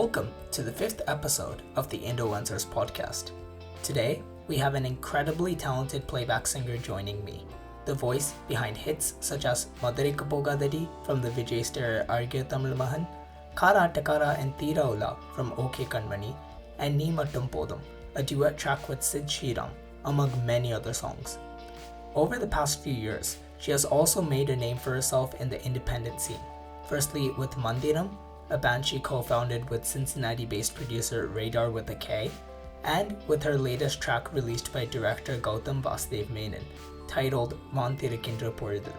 Welcome to the 5th episode of the Indoencers Podcast. Today, we have an incredibly talented playback singer joining me, the voice behind hits such as Madurai Kapogadadi from the Vijay Star Argya Tamil Mahan, Carnatic and Thiraula from OK Kanmani, and Ni Mattum Podum, a duet track with Sid Sriram, among many other songs. Over the past few years, she has also made a name for herself in the independent scene, firstly with Mandiram, a band she co-founded with Cincinnati-based producer Radar with a K, and with her latest track released by director Gautam Vasudev Menon, titled Vaanthirukindra Porudhu.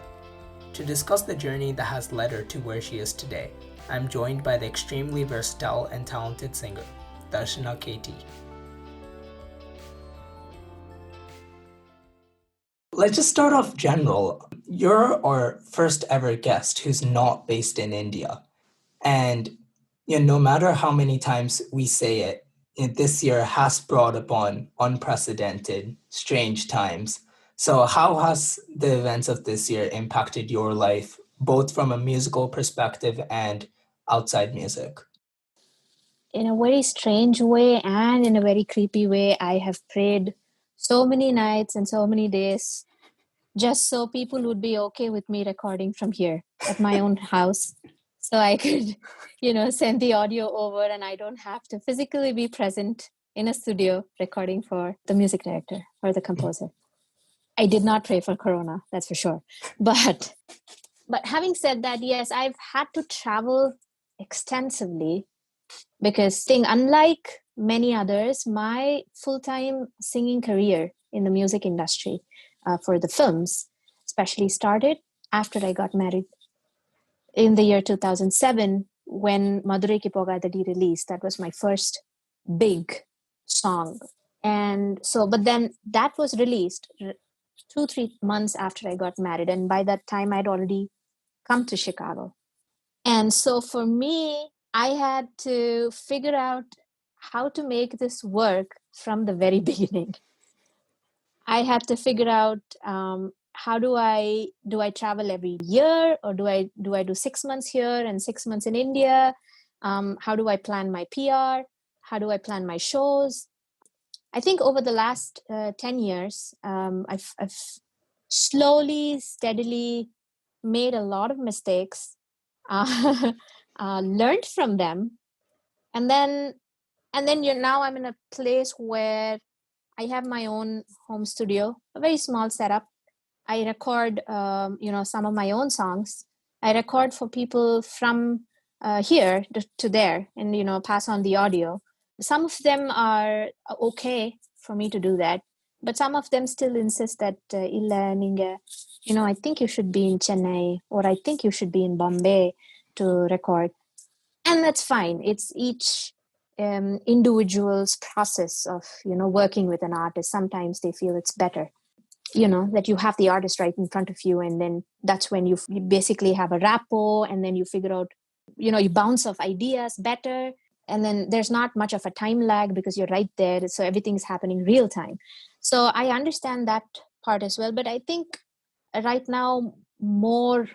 To discuss the journey that has led her to where she is today, I'm joined by the extremely versatile and talented singer, Darshana KT. Let's just start off general. You're our first ever guest who's not based in India. And no matter how many times we say it, this year has brought upon unprecedented, strange times. So how has the events of this year impacted your life, both from a musical perspective and outside music? In a very strange way and in a very creepy way, I have prayed so many nights and so many days just so people would be okay with me recording from here at my own house. So I could, send the audio over and I don't have to physically be present in a studio recording for the music director or the composer. I did not pray for Corona, that's for sure. But having said that, yes, I've had to travel extensively because unlike many others, my full-time singing career in the music industry for the films especially started after I got married in the year 2007 when Madurai Kapogadadi released. That was my first big song. And so, but then that was released 2-3 months after I got married. And by that time, I'd already come to Chicago. And so for me, I had to figure out how to make this work from the very beginning. I had to figure out how do I travel every year, or do I do 6 months here and 6 months in India? How do I plan my PR? How do I plan my shows? I think over the last 10 years, I've slowly, steadily made a lot of mistakes, learned from them, and then now I'm in a place where I have my own home studio, a very small setup. I record, some of my own songs. I record for people from here to there and, pass on the audio. Some of them are okay for me to do that, but some of them still insist that, I think you should be in Chennai, or I think you should be in Bombay to record. And that's fine. It's each individual's process of, working with an artist. Sometimes they feel it's better, that you have the artist right in front of you. And then that's when you basically have a rapport, and then you figure out, you bounce off ideas better. And then there's not much of a time lag because you're right there. So everything's happening real time. So I understand that part as well. But I think right now more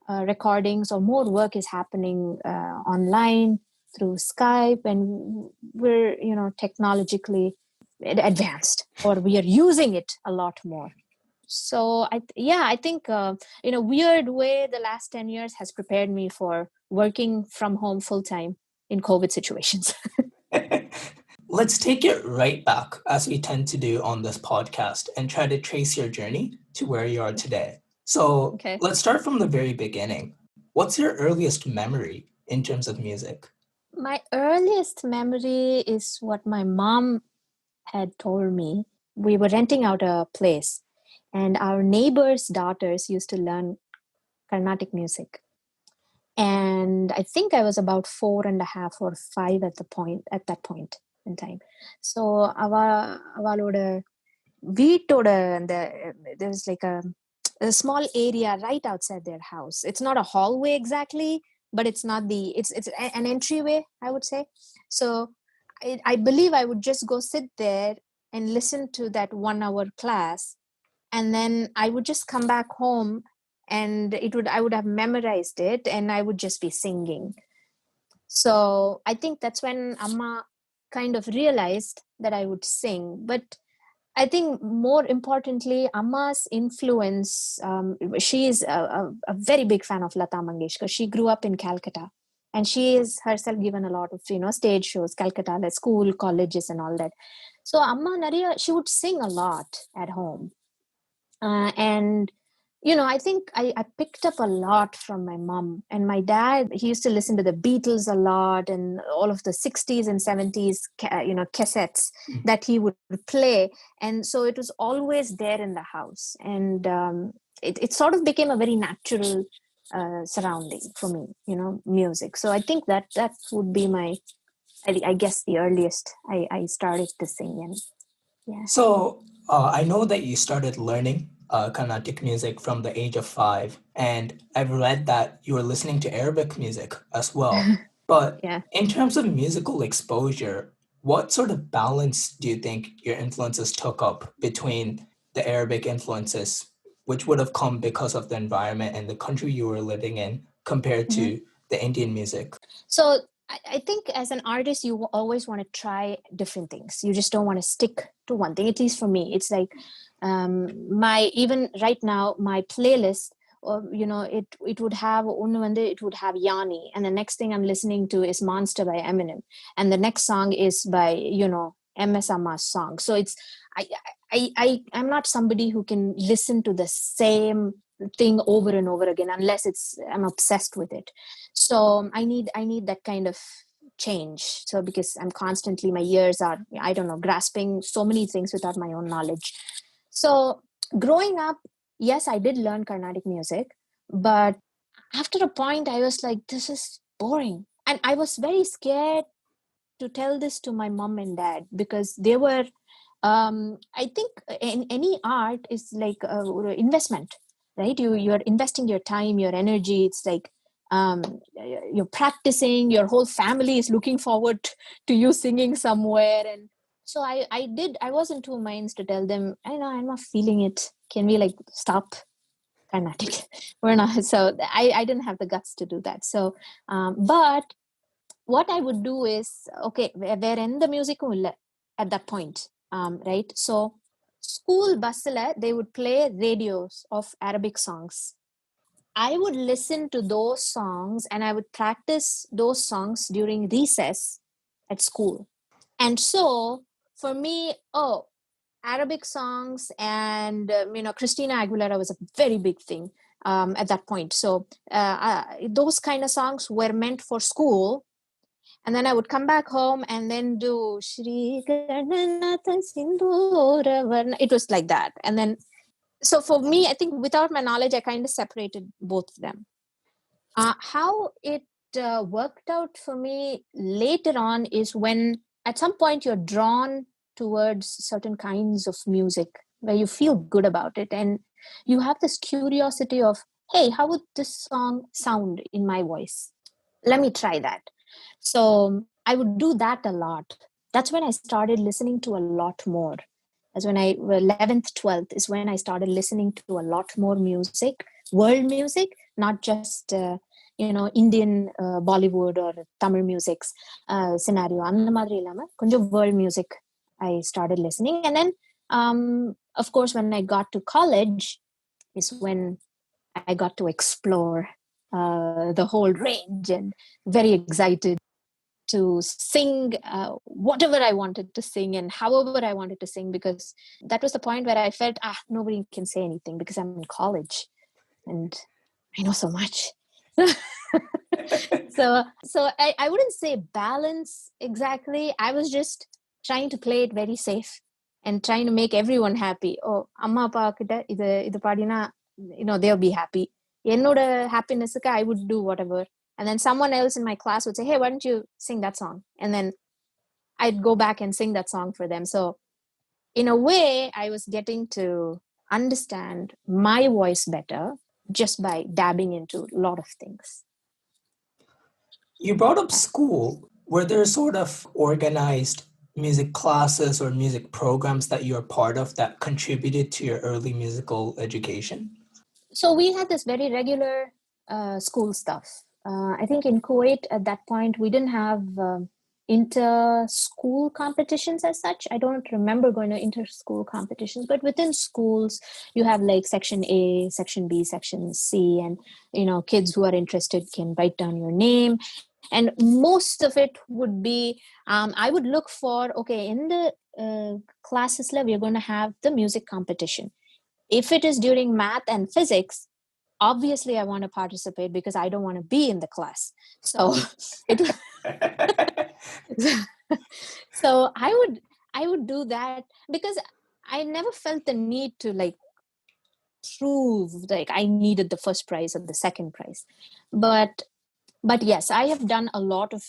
recordings or more work is happening online through Skype, and we're, technologically advanced, or we are using it a lot more. So I think in a weird way, the last 10 years has prepared me for working from home full time in COVID situations. Let's take it right back, as we tend to do on this podcast, and try to trace your journey to where you are today. So Let's start from the very beginning. What's your earliest memory in terms of music? My earliest memory is what my mom had told me. We were renting out a place, and our neighbors' daughters used to learn Carnatic music. And I think I was about 4.5 or 5 at that point in time. So avaloda veetoda, there's like a small area right outside their house. It's not a hallway exactly, but it's not it's an entryway, I would say. So I believe I would just go sit there and listen to that 1-hour class, and then I would just come back home, and I would have memorized it, and I would just be singing. So I think that's when Amma kind of realized that I would sing. But I think more importantly, Amma's influence, she is a very big fan of Lata Mangeshkar. She grew up in Calcutta, and she is herself given a lot of, stage shows, Calcutta, like school, colleges and all that. So Amma Nariya, she would sing a lot at home. And I think I picked up a lot from my mom. And my dad, he used to listen to the Beatles a lot and all of the 60s and 70s cassettes that he would play. And so it was always there in the house. And it sort of became a very natural surrounding for me, music. So I think that would be I guess the earliest I started to sing. And yeah. So I know that you started learning Carnatic music from the age of 5, and I've read that you were listening to Arabic music as well. But Yeah. in terms of musical exposure, what sort of balance do you think your influences took up between the Arabic influences, which would have come because of the environment and the country you were living in, compared to the Indian music? So I think as an artist, you always want to try different things. You just don't want to stick to one thing. At least for me, it's like even right now, my playlist, it would have it would have Yanni, and the next thing I'm listening to is Monster by Eminem, and the next song is by MS Amma's song. So it's I'm not somebody who can listen to the same thing over and over again unless I'm obsessed with it. So I need that kind of change. So because I'm constantly, my ears are, I don't know, grasping so many things without my own knowledge. So growing up, yes, I did learn Carnatic music, but after a point I was like, this is boring. And I was very scared to tell this to my mom and dad because they were I think in any art is like investment, right? You're investing your time, your energy. It's like you're practicing, your whole family is looking forward to you singing somewhere. And so I was in two minds to tell them, I know I'm not feeling it, can we like stop Carnatic? We're not. So I didn't have the guts to do that. So but what I would do is, okay, where in the music at that point, right? So school busla, they would play radios of Arabic songs. I would listen to those songs and I would practice those songs during recess at school. And so for me, Arabic songs and Christina Aguilera was a very big thing at that point. So those kind of songs were meant for school. And then I would come back home and then do Shri Gananatha Sindhura Varna. It was like that. And then, so for me, I think without my knowledge, I kind of separated both of them. How it worked out for me later on is when at some point you're drawn towards certain kinds of music where you feel good about it. And you have this curiosity of, hey, how would this song sound in my voice? Let me try that. So I would do that a lot. That's when I started listening to a lot more. As when 11th, 12th is when I started listening to a lot more music, world music, not just, Indian Bollywood or Tamil music's scenario. அந்த மாதிரி இல்லாம கொஞ்சம் world music I started listening. And then, of course, when I got to college is when I got to explore the whole range and very excited to sing whatever I wanted to sing and however I wanted to sing, because that was the point where I felt, nobody can say anything because I'm in college and I know so much. so I wouldn't say balance exactly. I was just trying to play it very safe and trying to make everyone happy. Oh, amma appa kitta idu paadina, they'll be happy. Ennoda happiness ku I would do whatever. And then someone else in my class would say, hey, why don't you sing that song? And then I'd go back and sing that song for them. So in a way, I was getting to understand my voice better just by dabbing into a lot of things. You brought up school. Were there sort of organized music classes or music programs that you're part of that contributed to your early musical education? So we had this very regular school stuff. I think in Kuwait at that point, we didn't have inter-school competitions as such. I don't remember going to inter-school competitions, but within schools, you have like section A, section B, section C, and, kids who are interested can write down your name. And most of it would be, I would look for, okay, in the classes level, we're going to have the music competition. If it is during math and physics, obviously I want to participate because I don't want to be in the class. So it so I would do that because I never felt the need to like prove like I needed the first prize or the second prize. But yes, I have done a lot of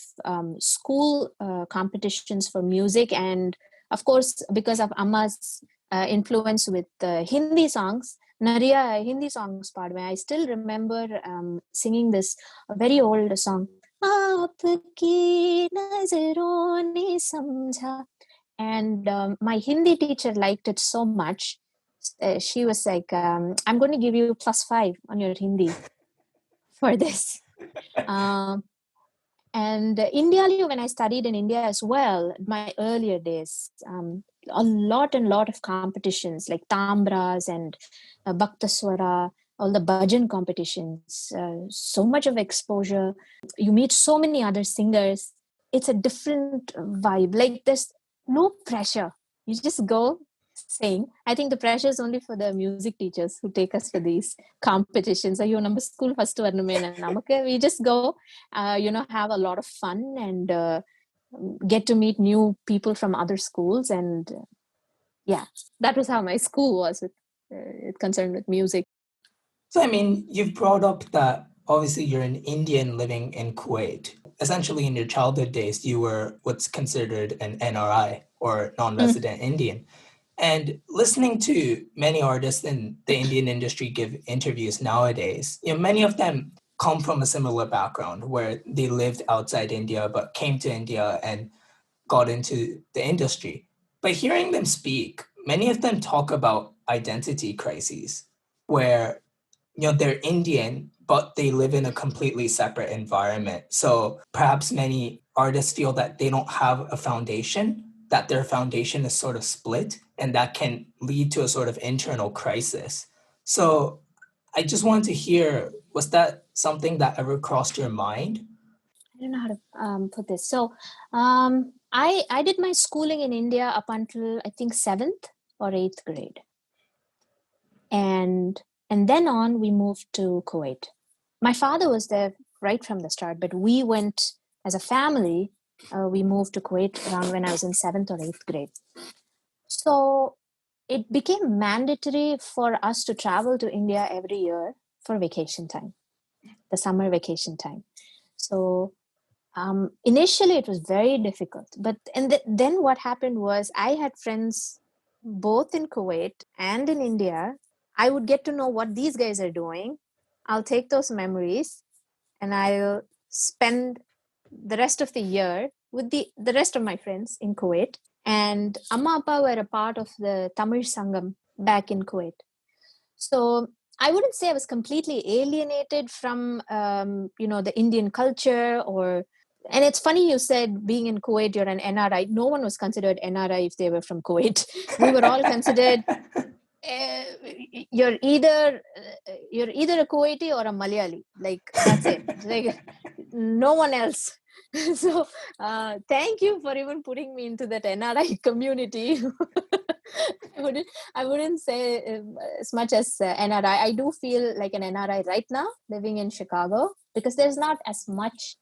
school competitions for music, and of course because of Amma's influence with Hindi songs, Nariya Hindi songs part where I still remember singing this very old song. Aapki nazaron ne samjha. And my Hindi teacher liked it so much. She was like, I'm going to give you +5 on your Hindi for this. And India, when I studied in India as well, my earlier days, a lot of competitions like Tambras and Bhaktaswara, all the bhajan competitions, so much of exposure. You meet so many other singers. It's a different vibe. Like there's no pressure. You just go sing. I think the pressure is only for the music teachers who take us for these competitions. Ayyo, number school first varnume. We just go, have a lot of fun and get to meet new people from other schools. And that was how my school was concerned with music. So, I mean, you've brought up that obviously you're an Indian living in Kuwait. Essentially, in your childhood days, you were what's considered an NRI or non-resident Indian. And listening to many artists in the Indian industry give interviews nowadays, many of them come from a similar background where they lived outside India but came to India and got into the industry. But hearing them speak, many of them talk about identity crises where they're Indian, but they live in a completely separate environment. So perhaps many artists feel that they don't have a foundation, that their foundation is sort of split, and that can lead to a sort of internal crisis. So I just wanted to hear, was that something that ever crossed your mind? I don't know how to put this. So I did my schooling in India up until I think 7th or 8th grade. And then on, we moved to Kuwait. My father was there right from the start, but we went as a family. We moved to Kuwait around when I was in 7th or 8th grade. So it became mandatory for us to travel to India every year for vacation time, the summer vacation time. So initially it was very difficult, but then what happened was I had friends both in Kuwait and in India. I would get to know what these guys are doing. I'll take those memories and I'll spend the rest of the year with the rest of my friends in Kuwait. And Amma Appa were a part of the Tamil Sangam back in Kuwait. So I wouldn't say I was completely alienated from, the Indian culture and it's funny you said being in Kuwait, you're an NRI. No one was considered NRI if they were from Kuwait. We were all considered you're either a Kuwaiti or a Malayali. Like that's it. Like no one else. So thank you for even putting me into that NRI community. I wouldn't say as much as NRI. I do feel like an NRI right now living in Chicago because there's not as much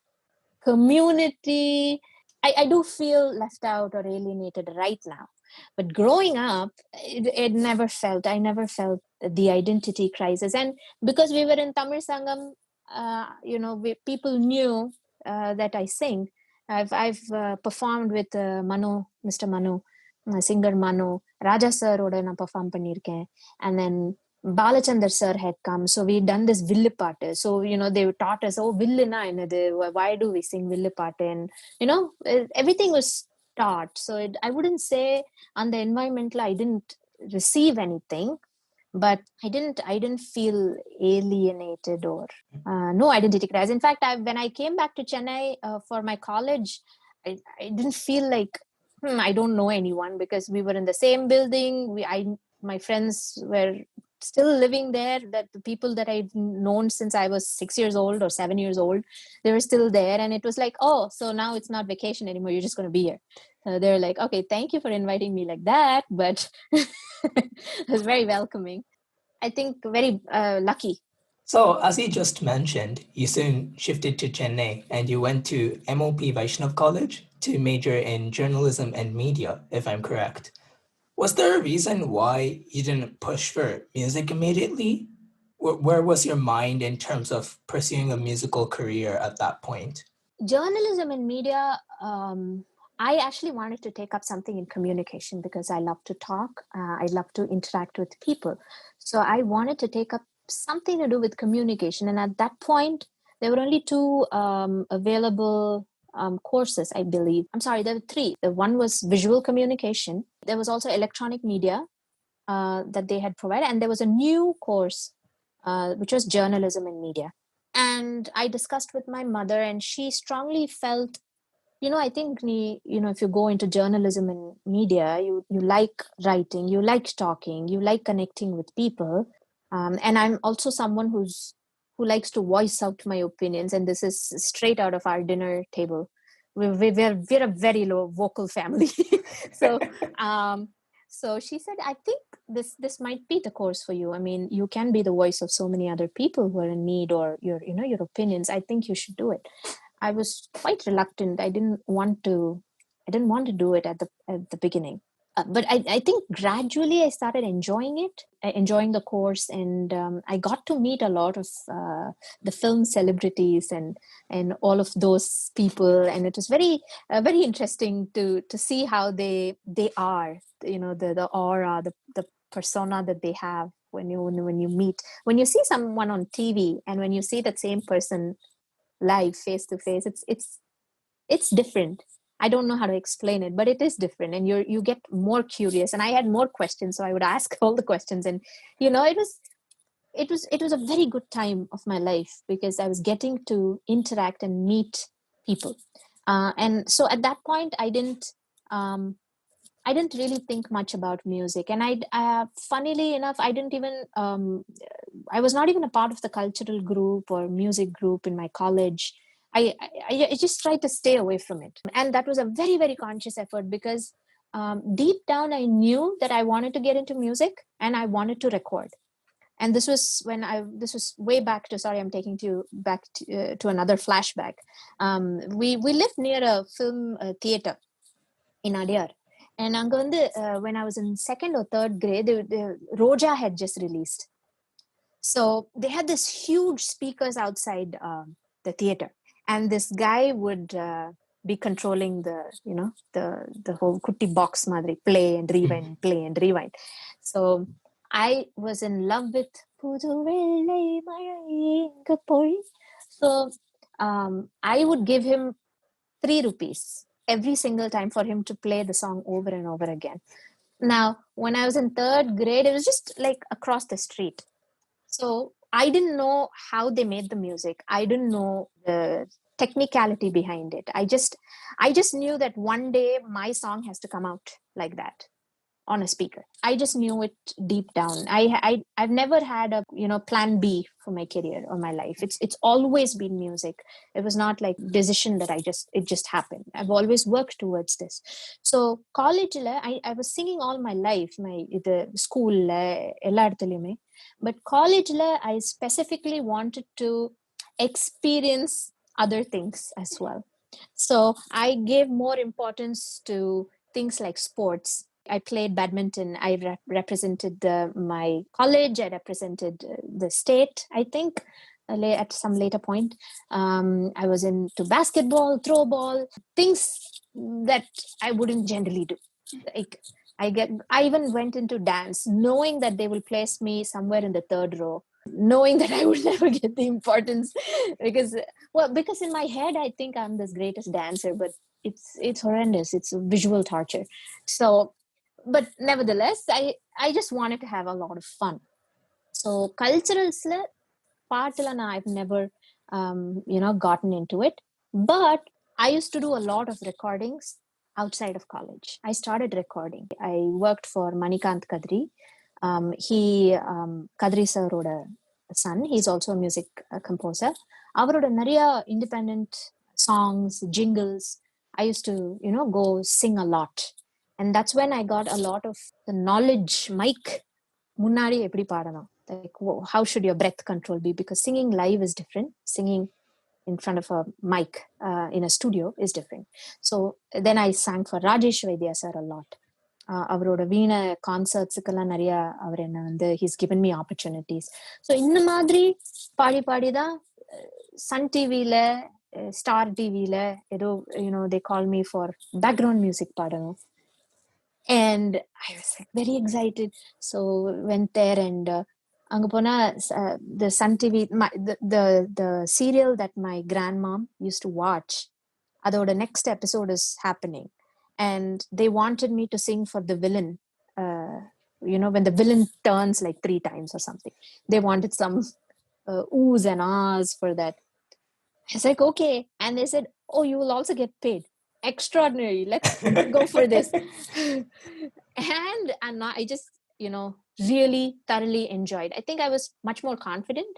community. I do feel left out or alienated right now. But growing up, I never felt the identity crisis. And because we were in Tamil Sangam, people knew that I sing. I've performed with Mr. Manu, singer Manu, Raja sir oda na perform pannirken, and then Balachandar sir had come. So we'd done this Villipattu. So, they taught us, Villina enadu, why do we sing Villipattu? And, everything was taught. So I wouldn't say on the environmental, I didn't receive anything. but I didn't feel alienated or no identity crisis. In fact, when I came back to Chennai for my college, I didn't feel like I don't know anyone, because we were in the same building. My friends were still living there. That the people that I'd known since I was 6 years old or 7 years old, they were still there, and it was like, oh, so now it's not vacation anymore. You're just going to be here. They're like, okay, thank you for inviting me like that, but it was very welcoming. I think very lucky. So, as you just mentioned, you soon shifted to Chennai and you went to MOP Vaishnav College to major in journalism and media, if I'm correct. Was there a reason why you didn't push for music immediately? Where was your mind in terms of pursuing a musical career at that point? Journalism and media, I actually wanted to take up something in communication because I love to talk. I love to interact with people. So I wanted to take up something to do with communication. And at that point, there were only two available courses, I believe. I'm sorry, there were three. The one was visual communication. There was also electronic media that they had provided. And there was a new course, which was journalism and media. And I discussed with my mother, and she strongly felt, I think, if you go into journalism and media, you like writing, you like talking, you like connecting with people. And I'm also someone who likes to voice out my opinions. And this is straight out of our dinner table. We're a very low vocal family. So, so she said, I think this might be the course for you. I mean, you can be the voice of so many other people who are in need, or your opinions. I think you should do it. I was quite reluctant. I didn't want to do it at the beginning. But I think gradually I started enjoying it, enjoying the course, and I got to meet a lot of the film celebrities and all of those people, and it was very interesting to see how they are, the aura, the persona that they have when you see someone on TV, and when you see that same person live face to face, it's different. I don't know how to explain it, but it is different, and you get more curious. And I had more questions, so I would ask all the questions, and it was a very good time of my life because I was getting to interact and meet people. And so at that point, I didn't really think much about music, and funnily enough, I didn't even I was not even a part of the cultural group or music group in my college. I just tried to stay away from it. And that was a very, very conscious effort because deep down, I knew that I wanted to get into music and I wanted to record. And this was way back to, sorry, I'm taking you back to another flashback. We lived near a film theater in Adyar. And when I was in second or third grade, the Roja had just released. So they had this huge speakers outside the theater, and this guy would be controlling the whole kutti box madri, play and rewind, play and rewind. So I was in love with Pudu Vellai Mazhai Ingu Poi. So I would give him 3 rupees every single time for him to play the song over and over again. Now, when I was in third grade, it was just like across the street. So I didn't know how they made the music. I didn't know the technicality behind it. I just knew that one day my song has to come out like that on a speaker. I just knew it deep down. I've never had a plan B for my career or my life. It's always been music. It was not like decision that it just happened. I've always worked towards this. So college I was singing all my life, the school ella edathiliyume. But college I specifically wanted to experience other things as well. So I gave more importance to things like sports. I played badminton. I represented my college. I represented the state, I think, at some later point. I was into basketball, throw ball, things that I wouldn't generally do. Like I even went into dance, knowing that they will place me somewhere in the third row, knowing that I would never get the importance because in my head, I think I'm the greatest dancer, but it's horrendous. It's a visual torture. So, but nevertheless, I just wanted to have a lot of fun. So culturalsல பாட்டுல I've never gotten into it, but I used to do a lot of recordings outside of college. I started recording. I worked for Manikant Kadri. He Kadri sir oda son. He's also a music composer. அவரோட நிறைய independent songs, jingles, I used to go sing a lot, and that's when I got a lot of the knowledge. Mic முன்னாடி எப்படி பாடணும், like how should your breath control be, because singing live is different, singing in front of a mic in a studio is different. So then I sang for Rajesh Vaidya sir a lot. அவரோட வீண கான்சர்ட்ஸுக்கெல்லாம் நிறைய அவர் என்ன வந்து he's given me opportunities. So இந்த மாதிரி பாடி பாடி தான் Sun டிவியில், star டிவியில் ஏதோ they call me for background music பாடணும். And I was like very excited. So went there and அங்க போனா the Sun TV, the serial that my grandmom used to watch, அதோட next episode is happening, and they wanted me to sing for the villain. When the villain turns like 3 times or something, they wanted some oohs and ahs for that. I was like, okay. And they said, oh, you will also get paid. Extraordinary. Let's go for this. and I just really thoroughly enjoyed. I think I was much more confident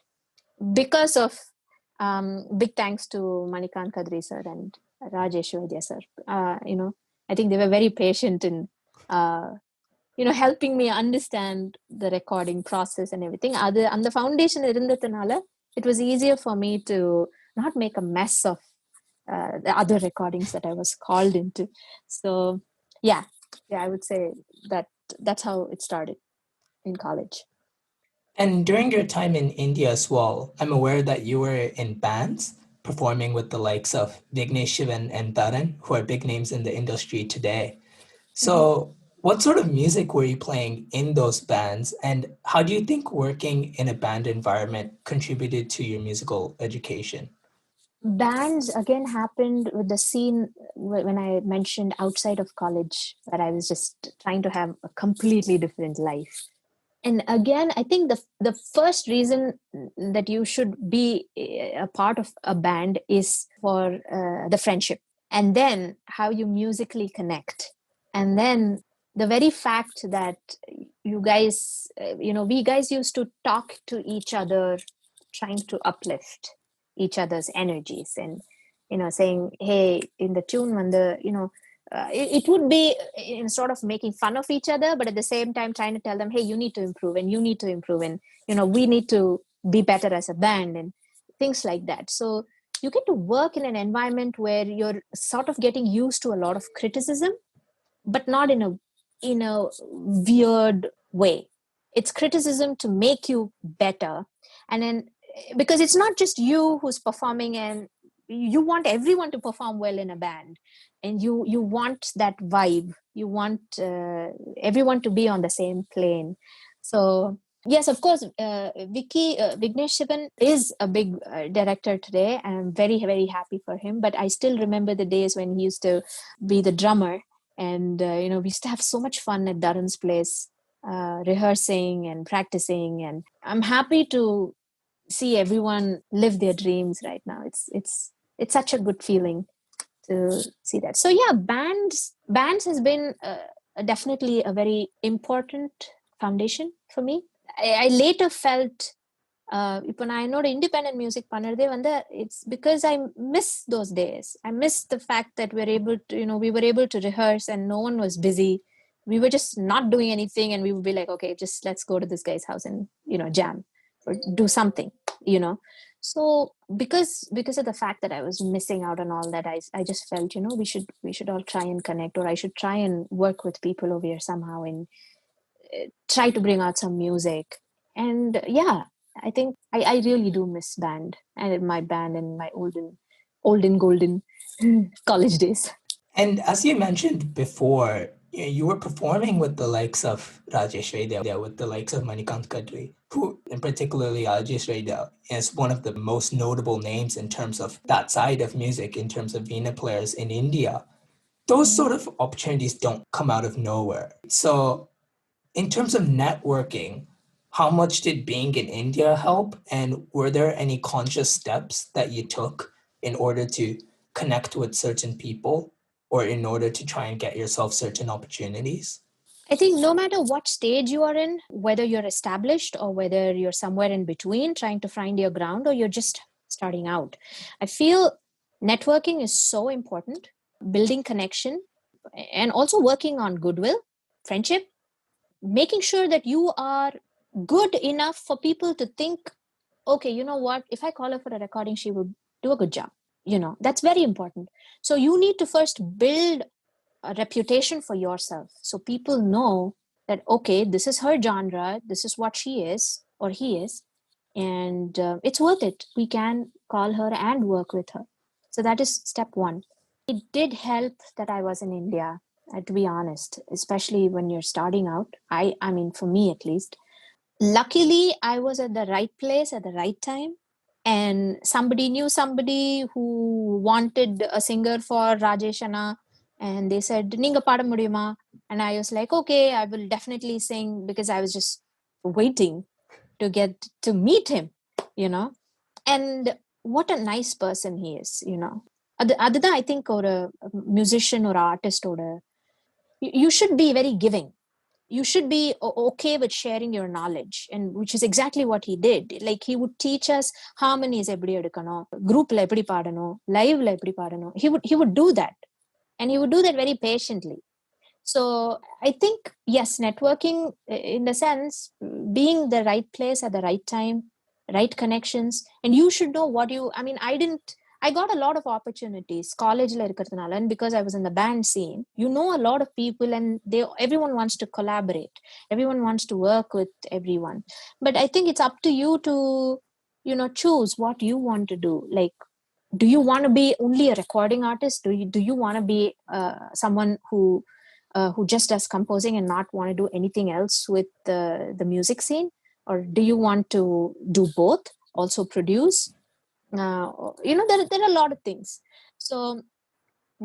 because of big thanks to Manikant Kadri sir and Rajesh Vaidya sir. I think they were very patient in helping me understand the recording process and everything. And the foundation irundathanala, it was easier for me to not make a mess of the other recordings that I was called into. So yeah, I would say that's how it started in college. And during your time in India as well, I'm aware that you were in bands performing with the likes of Vignesh Shivan and Taran, who are big names in the industry today. So what sort of music were you playing in those bands, and how do you think working in a band environment contributed to your musical education? Bands again happened with the scene when I mentioned outside of college, that I was just trying to have a completely different life. And again, I think the first reason that you should be a part of a band is for the friendship, and then how you musically connect, and then the very fact that you guys, we guys used to talk to each other, trying to uplift each other's energies, and saying, hey, in the tune when the it would be in sort of making fun of each other, but at the same time trying to tell them, hey, you need to improve, and you need to improve, and we need to be better as a band, and things like that. So you get to work in an environment where you're sort of getting used to a lot of criticism, but not in a weird way. It's criticism to make you better. And then, because it's not just you who's performing, and you want everyone to perform well in a band, and you want that vibe, you want everyone to be on the same plane. So yes, of course, Vignesh Shivan is a big director today, and I'm very, very happy for him. But I still remember the days when he used to be the drummer, and we used to have so much fun at Darren's place, rehearsing and practicing, and I'm happy to see everyone live their dreams right now. It's such a good feeling to see that. So yeah, bands has been definitely a very important foundation for me. I later felt இப்போ நான் என்னோட independent music பண்ணறதே வந்து it's because I miss those days. I miss the fact that we were able to rehearse and no one was busy. We were just not doing anything, and we would be like, okay, just let's go to this guy's house and jam or do something. So because of the fact that I was missing out on all that, I just felt we should all try and connect, or I should try and work with people over here somehow and try to bring out some music. And yeah, I think I really do miss band and my band and my olden golden college days. And as you mentioned before, you were performing with the likes of Rajesh Vaidya, with the likes of Manikant Kadri, who, and particularly Rajesh Vaidya, is one of the most notable names in terms of that side of music, in terms of Veena players in India. Those sort of opportunities don't come out of nowhere. So in terms of networking, How much did being in India help? And were there any conscious steps that you took in order to connect with certain people or in order to try and get yourself certain opportunities? I think no matter what stage you are in, whether you're established or whether you're somewhere in between trying to find your ground or you're just starting out, I feel networking is so important, building connection, and also working on goodwill, friendship, making sure that you are good enough for people to think, okay, you know what, if I call her for a recording, she would do a good job. That's very important. So you need to first build a reputation for yourself so people know that, okay, this is her genre, this is what she is or he is, and it's worth it. We can call her and work with her. So that is step one. It did help that I was in India, to be honest, especially when you're starting out. I mean, for me at least, luckily I was at the right place at the right time, and somebody knew somebody who wanted a singer for Rajeshana, and they said, "Ninga paada mudiyuma?" And I was like, okay, I will definitely sing, because I was just waiting to get to meet him, you know. And what a nice person he is, அதுதான் I think ஒரு musician or artist ஓட, you should be very giving. You should be okay with sharing your knowledge, and which is exactly what he did. Like, he would teach us harmonies eppadi edukano, group la eppadi paadano, live la eppadi paadano. He would do that, and he would do that very patiently. So I think, yes, networking, in the sense, being the right place at the right time, right connections, and you should know what you, I mean, I got a lot of opportunities college la irukradhanaala, and because I was in the band scene, a lot of people, and everyone wants to collaborate, everyone wants to work with everyone. But I think it's up to you to choose what you want to do. Like, do you want to be only a recording artist? Do you want to be someone who just does composing and not want to do anything else with the music scene? Or do you want to do both, also produce? There are a lot of things. So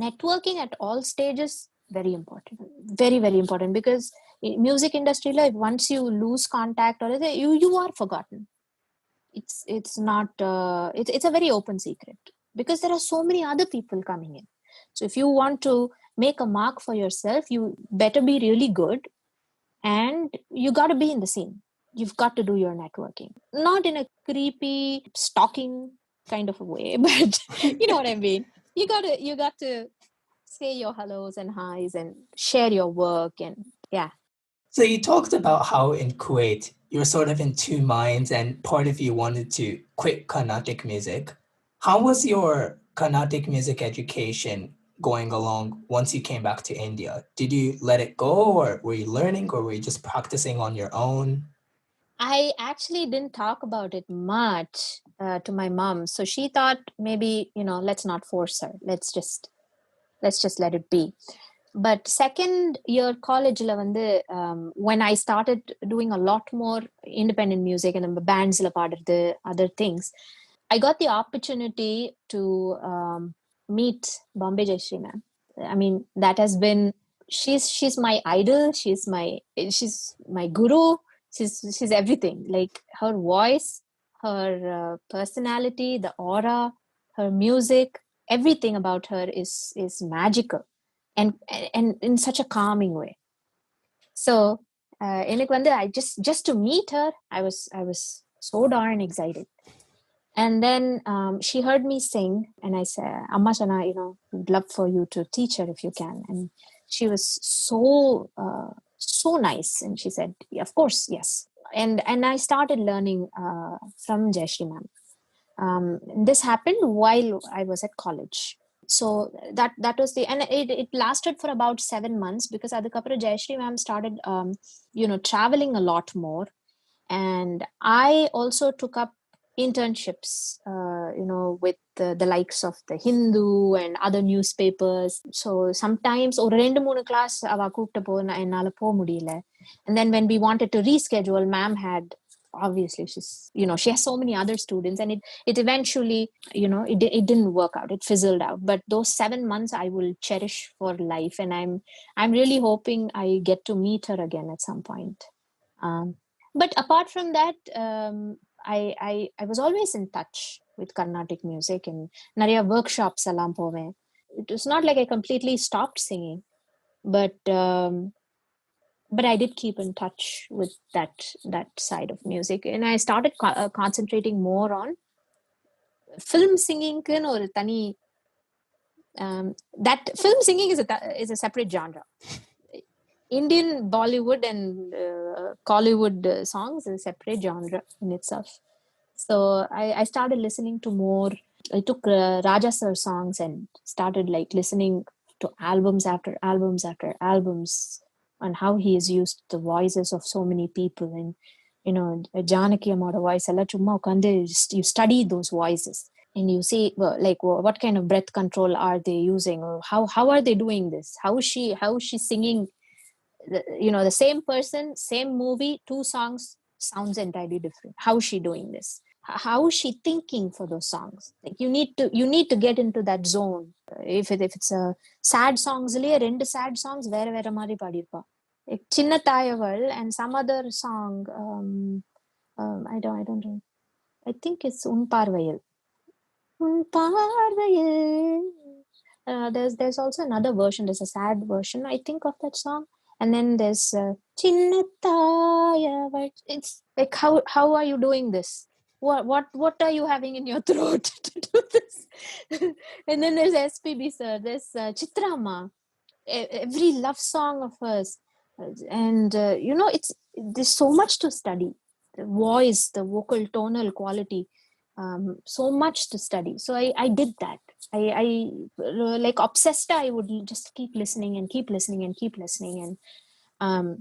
networking at all stages, very important, very very important, because in music industry, like, once you lose contact, or you are forgotten. It's not it's a very open secret, because there are so many other people coming in. So if you want to make a mark for yourself, you better be really good, and you got to be in the scene. You've got to do your networking, not in a creepy stalking kind of a way, but you know what I mean. You got to say your hellos and highs and share your work, and yeah. So you talked about how in Kuwait you're sort of in two minds and part of you wanted to quit Carnatic music. How was your Carnatic music education going along once you came back to India? Did you let it go, or were you learning, or were you just practicing on your own? I actually didn't talk about it much to my mom, so she thought maybe, let's not force her. Let's just let it be. But second year college la வந்து, when I started doing a lot more independent music and bands la பாடுறது, other things, I got the opportunity to meet Bombay Jayashri ma'am. I mean, that has been, she's my idol. She's my guru. She's everything. Like, her voice, her personality, the aura, her music, everything about her is magical, and in such a calming way. So எனக்கு வந்து, I just to meet her, I was so darn excited. And then she heard me sing, and I said, "Amma Shana, would love for you to teach her if you can." And she was so nice, and she said, "Of course, yes." And I started learning from Jayashri ma'am. This happened while I was at college. So that was and it lasted for about 7 months, because adukapra Jayashri ma'am started traveling a lot more, and I also took up internships with the likes of the Hindu and other newspapers. So sometimes ஒரு 2-3 class அவ கூப்பிட்ட போ என்னால போக முடியல. And then when we wanted to reschedule, ma'am had, obviously, she has so many other students, and it eventually, it didn't work out. It fizzled out. But those 7 months I will cherish for life, and I'm really hoping I get to meet her again at some point. But apart from that, I was always in touch with Carnatic music and Nariya workshops alam pove. It was not like I completely stopped singing, but I did keep in touch with that side of music, and I started concentrating more on film singing. Or tani, that film singing is a separate genre. Indian Bollywood and Collywood songs is a separate genre in itself. So I started listening to more. I took Raja Sir songs and started like listening to albums after albums after albums, and how he has used the voices of so many people. And Janaki Amada voice, ella chumma ukande you study those voices and you see what kind of breath control are they using, or how are they doing this? How is she singing? The same person, same movie, two songs sounds entirely different. How is she doing this? How is she thinking for those songs? Like you need to get into that zone. If it's a sad songs, rendu sad songs vera mari padirpa. Like Chinna Tayaval and some other song. I don't know. I think it's Un Parvayil. Un Parvayil. There's also another version. There's a sad version, I think, of that song. And then there's Chinnataya. It's like how are you doing this? What are you having in your throat to do this? And then there's SPB sir. There's Chitrama. Every love song of hers, and there's so much to study. The voice, the vocal tonal quality, so much to study. So I did that. I like obsessed. I would just keep listening and keep listening and keep listening, and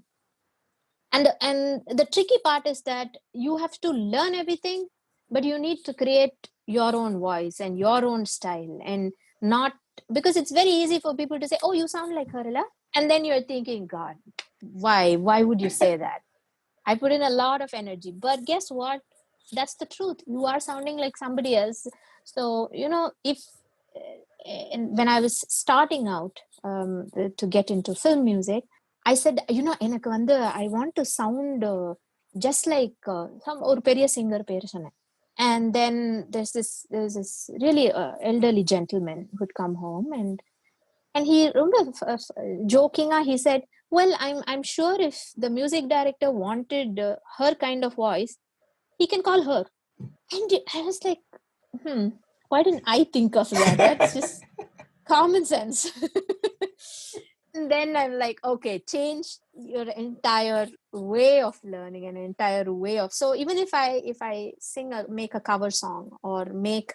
the tricky part is that you have to learn everything, but you need to create your own voice and your own style, and not because it's very easy for people to say, "Oh, you sound like Harila," and then you're thinking, "God, why would you say that?" I put in a lot of energy, but guess what? That's the truth. You are sounding like somebody else. So, if and when I was starting out to get into film music, I said, எனக்கு வந்து I want to sound just like some ஒரு பெரிய singer பேர் சொன்னேன். And then there's this really elderly gentleman who'd come home, and he joking, he said, well, I'm sure if the music director wanted her kind of voice, he can call her. And I was like, why didn't I think of that? That's just common sense. Then I'm like, okay, change your entire way of learning, an entire way of. So even if I make a cover song or make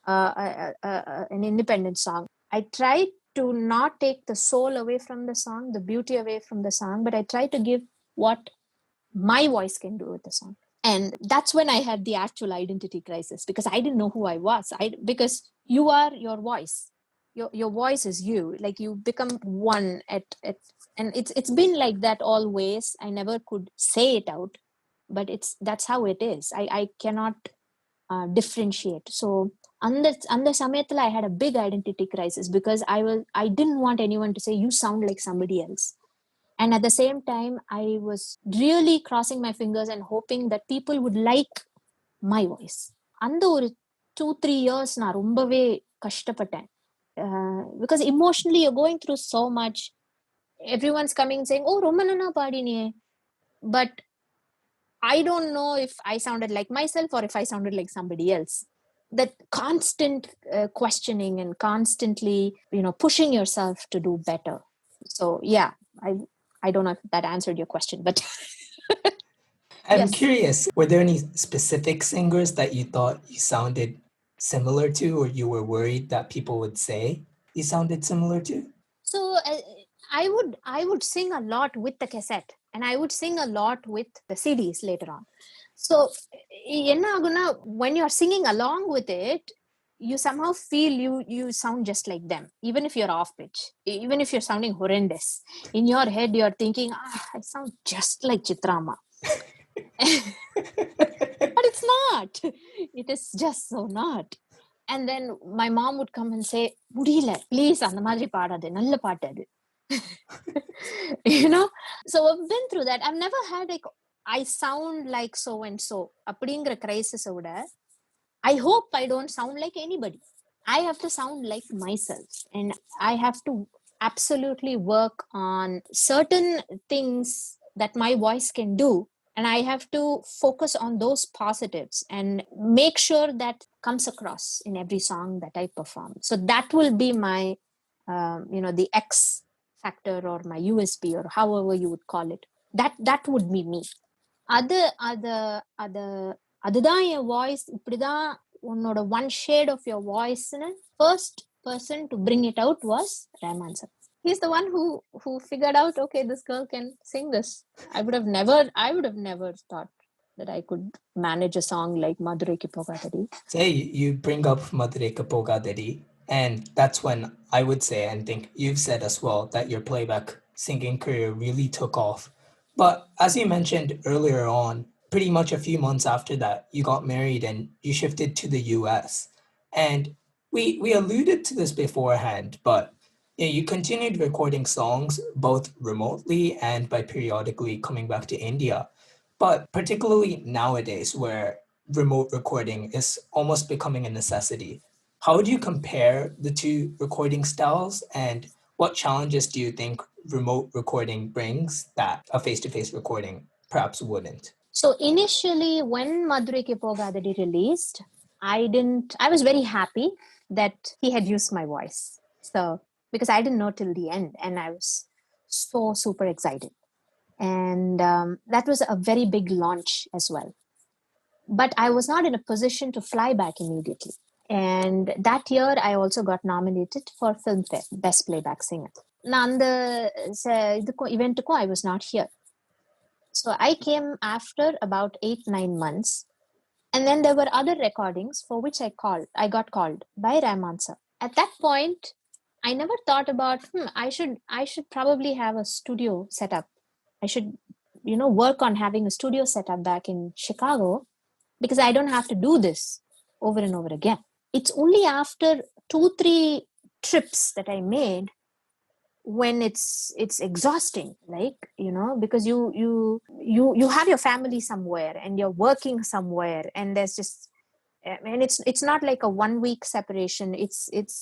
an independent song, I try to not take the soul away from the song, the beauty away from the song, but I try to give what my voice can do with the song. And that's when I had the actual identity crisis, because I didn't know who I was. Because you are your voice. Your voice is you. Like you become one at and it's been like that always. I never could say it out, but that's how it is. I cannot differentiate. So under Samethala, I had a big identity crisis because I didn't want anyone to say you sound like somebody else. And at the same time, I was really crossing my fingers and hoping that people would like my voice. அந்த ஒரு 2-3 years நான் ரொம்பவே கஷ்டப்பட்டேன். Because emotionally you're going through so much. Everyone's coming saying, oh, ரொம்ப நன்னா பாடினியே. But I don't know if I sounded like myself or if I sounded like somebody else. That constant questioning and constantly, pushing yourself to do better. So yeah, I don't know if that answered your question, but I'm curious, were there any specific singers that you thought you sounded similar to, or you were worried that people would say you sounded similar to? So I would sing a lot with the cassette, and I would sing a lot with the CDs later on. So when you're singing along with it, you somehow feel you sound just like them, even if you're off pitch, even if you're sounding horrendous. In your head, you're thinking, I sound just like Chitrama. But it's not. It is just so not. And then my mom would come and say, முடியல please அந்த மாதிரி பாடாது, நல்ல பாட்டு அது. So I've been through that. I've never had I sound like so and so அப்படிங்கிற crisis விட I hope I don't sound like anybody. I have to sound like myself, and I have to absolutely work on certain things that my voice can do, and I have to focus on those positives and make sure that comes across in every song that I perform. So that will be my the X factor or my USP or however you would call it. That would be me. அதுதான் என் voice, இப்படிதான் உன்னோட one shade of your வாய்ஸ்னு first person to bring it out was Rahman sir. He's the one who figured out, okay, this girl can sing this. I would have never thought that I could manage a song like Madurai Ki Pogadadi. Say you bring up Madurai Ki Pogadadi, and that's when I would say, and think you've said as well, that your playback singing career really took off. But as you mentioned earlier on, pretty much a few months after that, you got married and you shifted to the US. And we alluded to this beforehand, but you continued recording songs both remotely and by periodically coming back to India. But particularly nowadays, where remote recording is almost becoming a necessity, how would you compare the two recording styles, and what challenges do you think remote recording brings that a face-to-face recording perhaps wouldn't? So initially, when Madurai Ki Pogadadi released, I was very happy that he had used my voice. So, because I didn't know till the end, and I was so super excited. And that was a very big launch as well. But I was not in a position to fly back immediately. And that year, I also got nominated for Filmfare Best Playback Singer. நான் அந்த இவெண்ட்டுக்கும் I was not here. So I came after about 8-9 months. And then there were other recordings for which I got called by Rahman sir. At that point, I never thought about, I should probably have a studio set up. I should, work on having a studio set up back in Chicago, because I don't have to do this over and over again. It's only after 2-3 trips that I made when it's exhausting, like, because you have your family somewhere and you're working somewhere, and there's just, and it's not like a 1 week separation, it's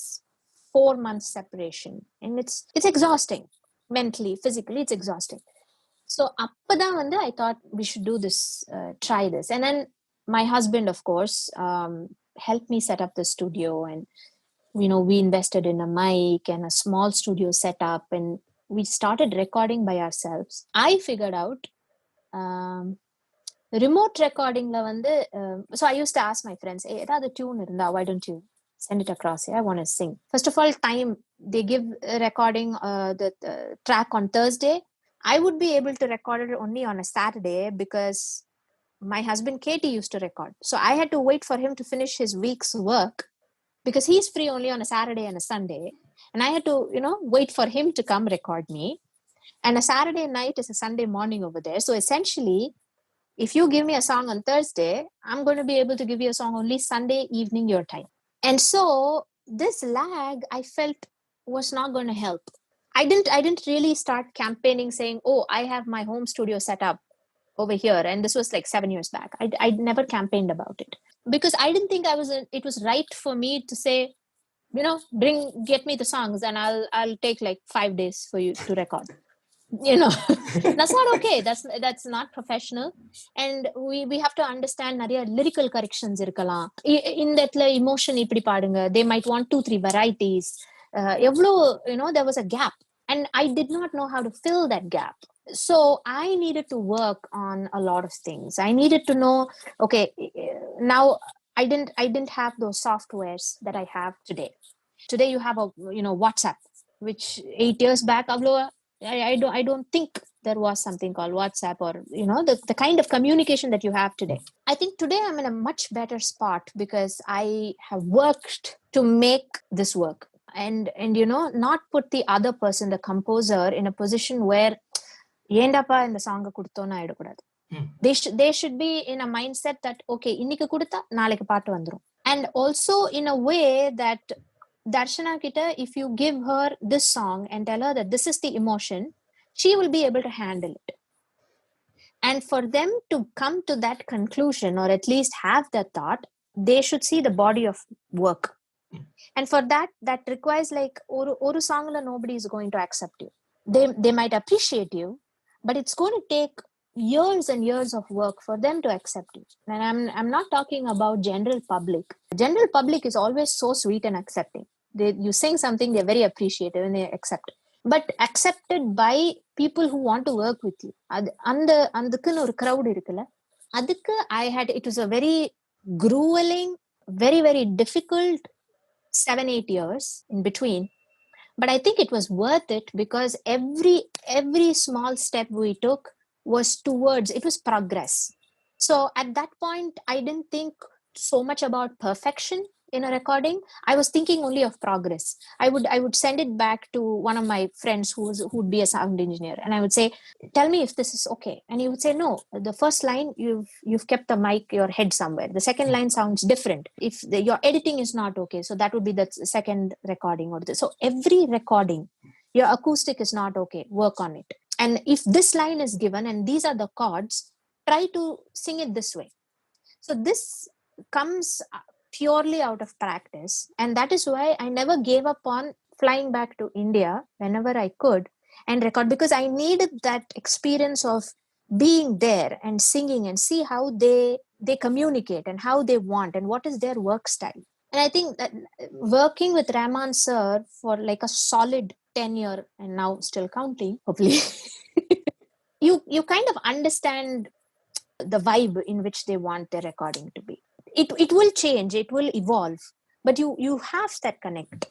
4 months separation, and it's exhausting mentally, physically, it's exhausting. So appada vandu I thought we should do this, try this. And then my husband, of course, helped me set up the studio, and we invested in a mic and a small studio setup, and we started recording by ourselves. I figured out remote recording la vandu, so I used to ask my friends, hey, edha tune irundha, why don't you send it across here, I want to sing. First of all, time, they give a recording, the track on Thursday. I would be able to record it only on a Saturday, because my husband KT used to record. So I had to wait for him to finish his week's work, because he's free only on a Saturday and a Sunday. And I had to, wait for him to come record me. And a Saturday night is a Sunday morning over there. So essentially, if you give me a song on Thursday, I'm going to be able to give you a song only Sunday evening your time. And so this lag, I felt, was not going to help. I didn't really start campaigning saying, oh, I have my home studio set up over here. And this was like 7 years back. I never campaigned about it, because I didn't think it was right for me to say, get me the songs and I'll take like 5 days for you to record. That's not okay. That's not professional. And we have to understand nariya lyrical corrections irkalam, in that emotion ipdi paadunga, they might want 2-3 varieties, evlo, there was a gap, and I did not know how to fill that gap. So I needed to work on a lot of things. I needed to know, okay, now I didn't have those softwares that I have today. Today you have a WhatsApp, which 8 years back, I don't think there was something called WhatsApp, or the kind of communication that you have today. I think today I'm in a much better spot, because I have worked to make this work, and not put the other person, the composer, in a position where ஏண்டாப்பா இந்த சாங்க கொடுத்தோன்னு ஆயிடக்கூடாது. They should be in a mindset that, okay, இன்னைக்கு கொடுத்தா நாளைக்கு பாட்டு வந்துரும். And also in a way that Darshana kita, if you give her this song and tell her that this is the emotion, she will be able to handle it. And for them to come to that conclusion, or at least have that thought, they should see the body of work. And for that requires like oru songla nobody is going to accept you. They might appreciate you, but it's going to take years and years of work for them to accept you. And I'm not talking about general public. General public is always so sweet and accepting. You sing something, they're very appreciative and they accept. But accepted by people who want to work with you. Andukku ஒரு crowd இருக்குல்ல, அதுக்கு it was a very grueling, very, very difficult 7-8 years in between. But I think it was worth it, because every small step we took was towards, it was progress. So at that point, I didn't think so much about perfection in a recording. I was thinking only of progress. I would send it back to one of my friends who'd be a sound engineer, and I would say, tell me if this is okay. And he would say, no, the first line, you've kept the mic, your head somewhere. The second line sounds different. If your editing is not okay, so that would be the second recording. So every recording, your acoustic is not okay, work on it. And if this line is given and these are the chords, try to sing it this way. So this comes purely out of practice, and that is why I never gave up on flying back to India whenever I could and record, because I needed that experience of being there and singing and see how they communicate and how they want and what is their work style. And I think that working with Rahman sir for like a solid 10 year, and now still counting, hopefully, you kind of understand the vibe in which they want their recording to be. It will change, it will evolve, but you have that connect.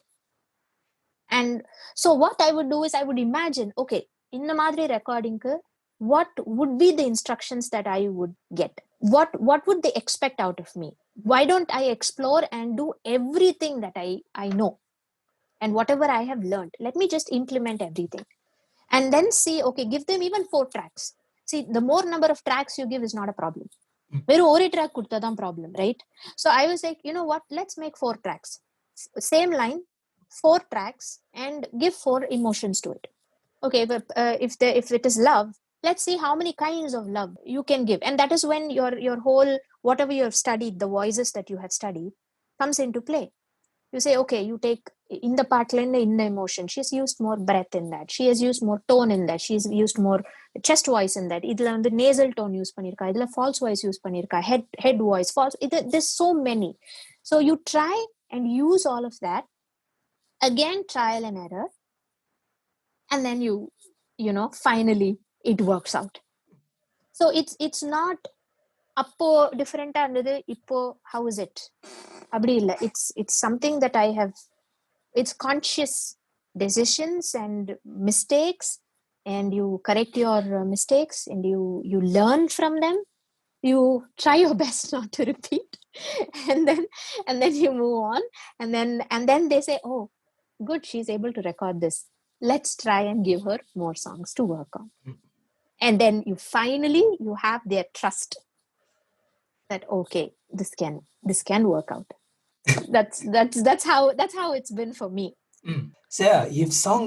And so what I would do is I would imagine, okay, in the madri recording ku, what would be the instructions that I would get? What would they expect out of me? Why don't I explore and do everything that I know, and whatever I have learned, let me just implement everything. And then see, okay, give them even 4 tracks. See, the more number of tracks you give is not a problem. வெறும் ஒரே track கொடுத்தாதான் problem, right? So I was like, let's make 4 tracks, same line, 4 tracks, and give 4 emotions to it. Okay, but if it is love, let's see how many kinds of love you can give. And that is when your whole, whatever you have studied, the voices that you have studied, comes into play. You say, okay, you take in the part line, in the emotion, she's used more breath in that, she has used more tone in that, she's used more chest voice in that, idla and the nasal tone use panirka, idla false voice use panirka, head voice false, there's so many. So you try and use all of that, again trial and error, and then finally it works out. So it's not appo different andadu ippo how is it abdi illa, it's something that I have, it's conscious decisions and mistakes, and you correct your mistakes and you learn from them, you try your best not to repeat, and then you move on, and then they say, oh good, she's able to record this, let's try and give her more songs to work on. And then you finally have their trust that okay, this can work out. That's how it's been for me. So yeah, you've sung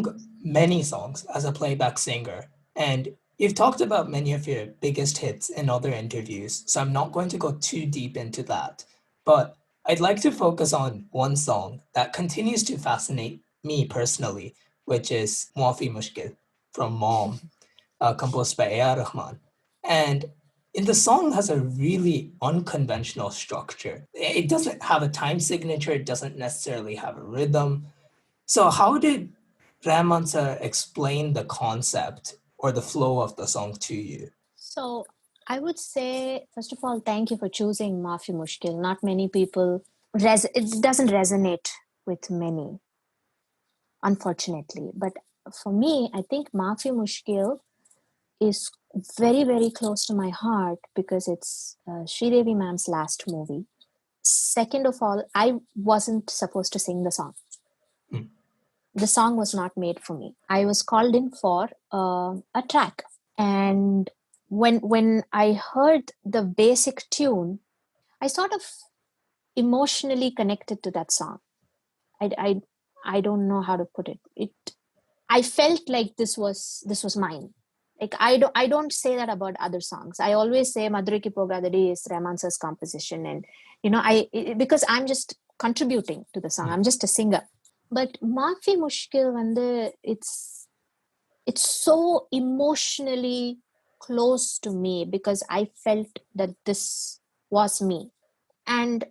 many songs as a playback singer, and you've talked about many of your biggest hits in other interviews, so I'm not going to go too deep into that. But I'd like to focus on one song that continues to fascinate me personally, which is Muafi Mushkil from Mom, composed by AR Rahman. And the song has a really unconventional structure. It doesn't have a time signature, it doesn't necessarily have a rhythm. So how did Rahman sir explain the concept or the flow of the song to you? So I would say, first of all, thank you for choosing Muafi Mushkil. Not many people, it doesn't resonate with many, unfortunately. But for me, I think Muafi Mushkil is very, very close to my heart because it's Sridevi ma'am's last movie. Second of all, I wasn't supposed to sing the song. The song was not made for me. I was called in for a track, and when I heard the basic tune, I sort of emotionally connected to that song. I don't know how to put it. I felt like this was mine. Like I don't say that about other songs. I always say Madhuriki Pogadadi is Rahman sir's composition, and because I'm just contributing to the song. I'm just a singer. But Muafi Mushkil vande it's so emotionally close to me because I felt that this was me. And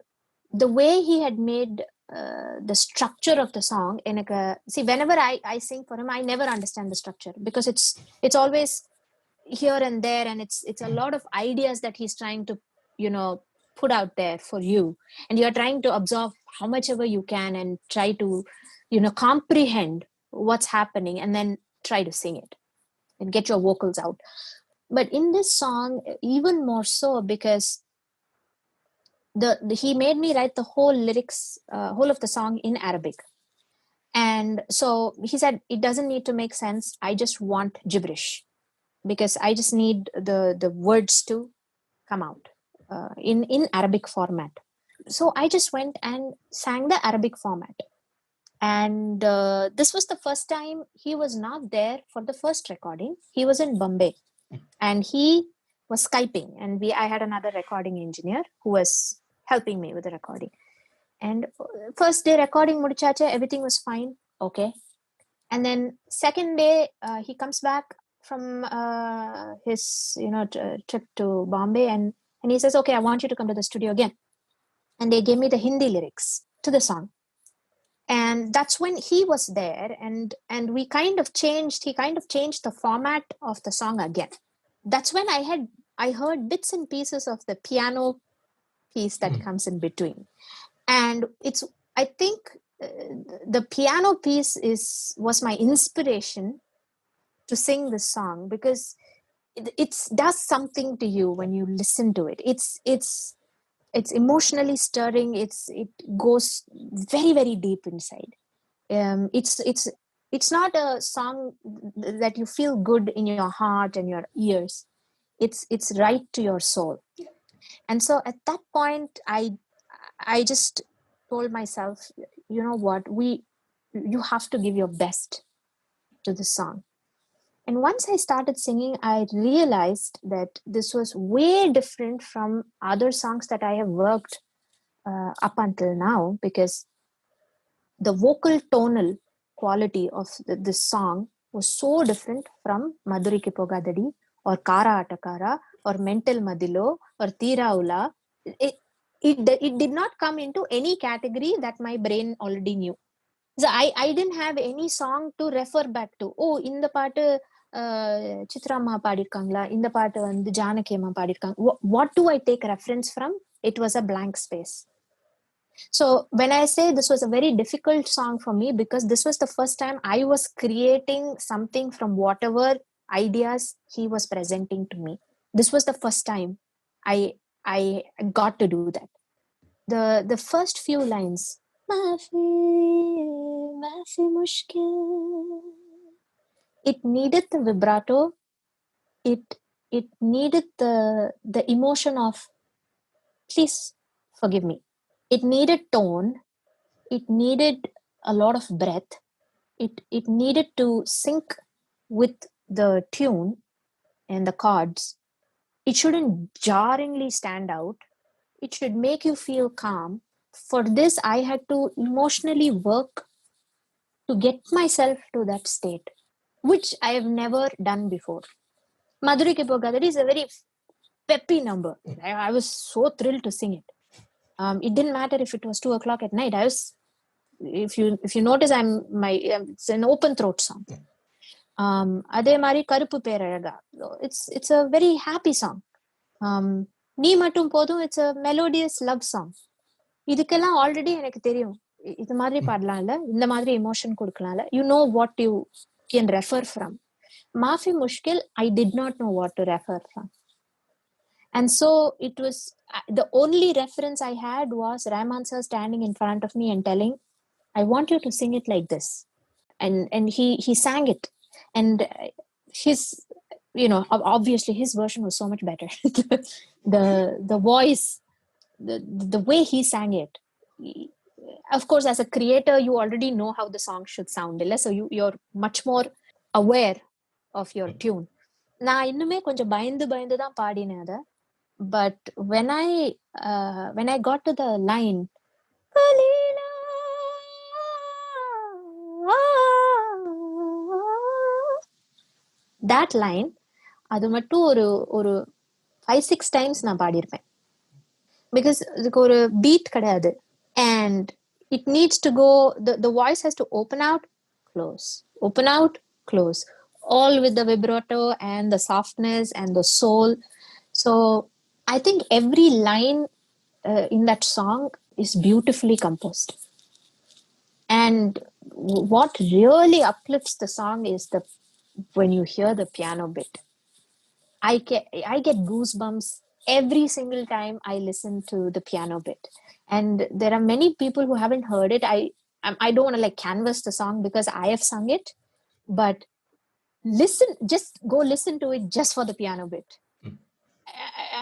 the way he had made the structure of the song, see, whenever I sing for him, I never understand the structure because it's always here and there, and it's a lot of ideas that he's trying to put out there for you, and you're trying to absorb how much ever you can and try to comprehend what's happening and then try to sing it and get your vocals out. But in this song, even more so, because he made me write the whole lyrics, whole of the song in Arabic. And so he said, it doesn't need to make sense. I just want gibberish because I just need the words to come out in Arabic format. So I just went and sang the Arabic format. And this was the first time he was not there for the first recording. He was in Bombay and he was Skyping. And I had another recording engineer who was helping me with the recording. And first day recording mudichache, everything was fine. Okay. And then second day, he comes back from his trip to Bombay, and he says, okay, I want you to come to the studio again. And they gave me the Hindi lyrics to the song. And that's when he was there, and he kind of changed the format of the song again. That's when I heard bits and pieces of the piano piece that comes in between. And I think the piano piece was my inspiration to sing this song, because it does something to you when you listen to it. It's emotionally stirring. It goes very, very deep inside. It's not a song that you feel good in your heart and your ears. It's right to your soul. And so at that point, I just told myself, you know what, you have to give your best to the song. And once I started singing, I realized that this was way different from other songs that I have worked up until now, because the vocal tonal quality of this song was so different from Madhuriki Pogadadi or Kara Atakara or Mental Madilo or Tiraula. It did not come into any category that my brain already knew. So I didn't have any song to refer back to. Oh, in the part Chitramma padirkangla, in the part வந்து Janaki amma padirkang. What do I take reference from? It was a blank space. So when I say this was a very difficult song for me, because this was the first time I was creating something from whatever ideas he was presenting to me. This was the first time I got to do that. The first few lines, Muafi Mushkil, it needed the vibrato. It needed the emotion of, please forgive me. It needed tone. It needed a lot of breath. It needed to sync with the tune and the chords. It shouldn't jarringly stand out. It should make you feel calm. For this, I had to emotionally work to get myself to that state, which I have never done before. Madhuriki Pogadadi is a very peppy number. I was so thrilled to sing it. It didn't matter if it was 2:00 at night. If you notice, it's an open throat song. Adhe mari Karuppu Peralaga. It's a very happy song. Ni Mattum Podum, it's a melodious love song. இதுக்கெல்லாம் already எனக்கு தெரியும், இது மாதிரி பாடலாம்ல, இந்த மாதிரி emotion கொடுக்கலாம்ல. You know what you can refer from. Muafi Mushkil, I did not know what to refer from. And so it was, the only reference I had was Rahman sir standing in front of me and telling, I want you to sing it like this. And he sang it. And his, obviously his version was so much better. the voice, the way he sang it. Of course, as a creator, you already know how the song should sound. So you're much more aware of your tune. நான் இன்னுமே கொஞ்சம் பயந்து தான் பாடினேன் அத. But when I got to the line, "Kalila," that line, அது மட்டும் ஒரு 5-6 times நான் பாடியிருப்பேன். Because இதுக்கு ஒரு பீட் கிடையாது. And it needs to go, the voice has to open out, close, all with the vibrato and the softness and the soul. So I think every line in that song is beautifully composed. And what really uplifts the song is when you hear the piano bit. I get goosebumps every single time I listen to the piano bit. And there are many people who haven't heard it. I don't want to like canvas the song because I have sung it, but just go listen to it just for the piano bit.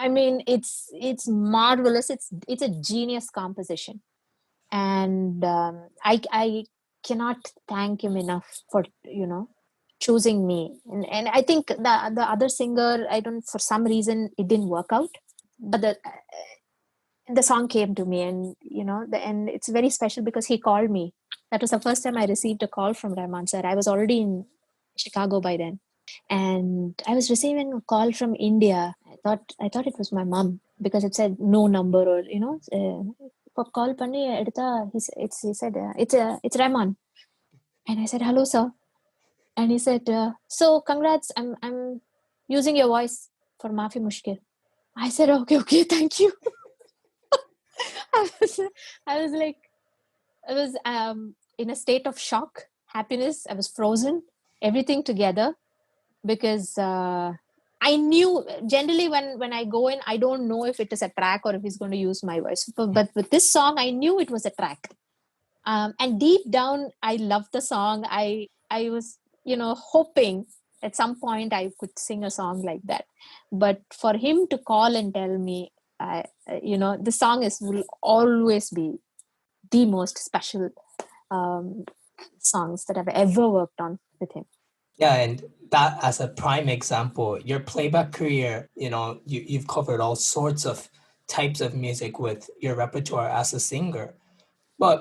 I mean, it's marvelous. It's a genius composition, and I cannot thank him enough for choosing me. And I think the other singer, I don't, for some reason it didn't work out, but the song came to me, and and it's very special because he called me. That was the first time I received a call from Rahman sir. I was already in Chicago by then, and I was receiving a call from India. I thought it was my mom because it said no number, or call panni edutha he said it's Rahman. And I said, "Hello sir." And he said, "So congrats, I'm using your voice for Muafi Mushkil." I said, okay, thank you. I was like, I was in a state of shock, happiness. I was frozen, everything together, because I knew generally when I go in, I don't know if it is a track or if he's going to use my voice. But with this song, I knew it was a track. And deep down, I loved the song. I was, hoping at some point I could sing a song like that. But for him to call and tell me, the song will always be the most special songs that I've ever worked on with him. Yeah, and that as a prime example, your playback career, you've covered all sorts of types of music with your repertoire as a singer. But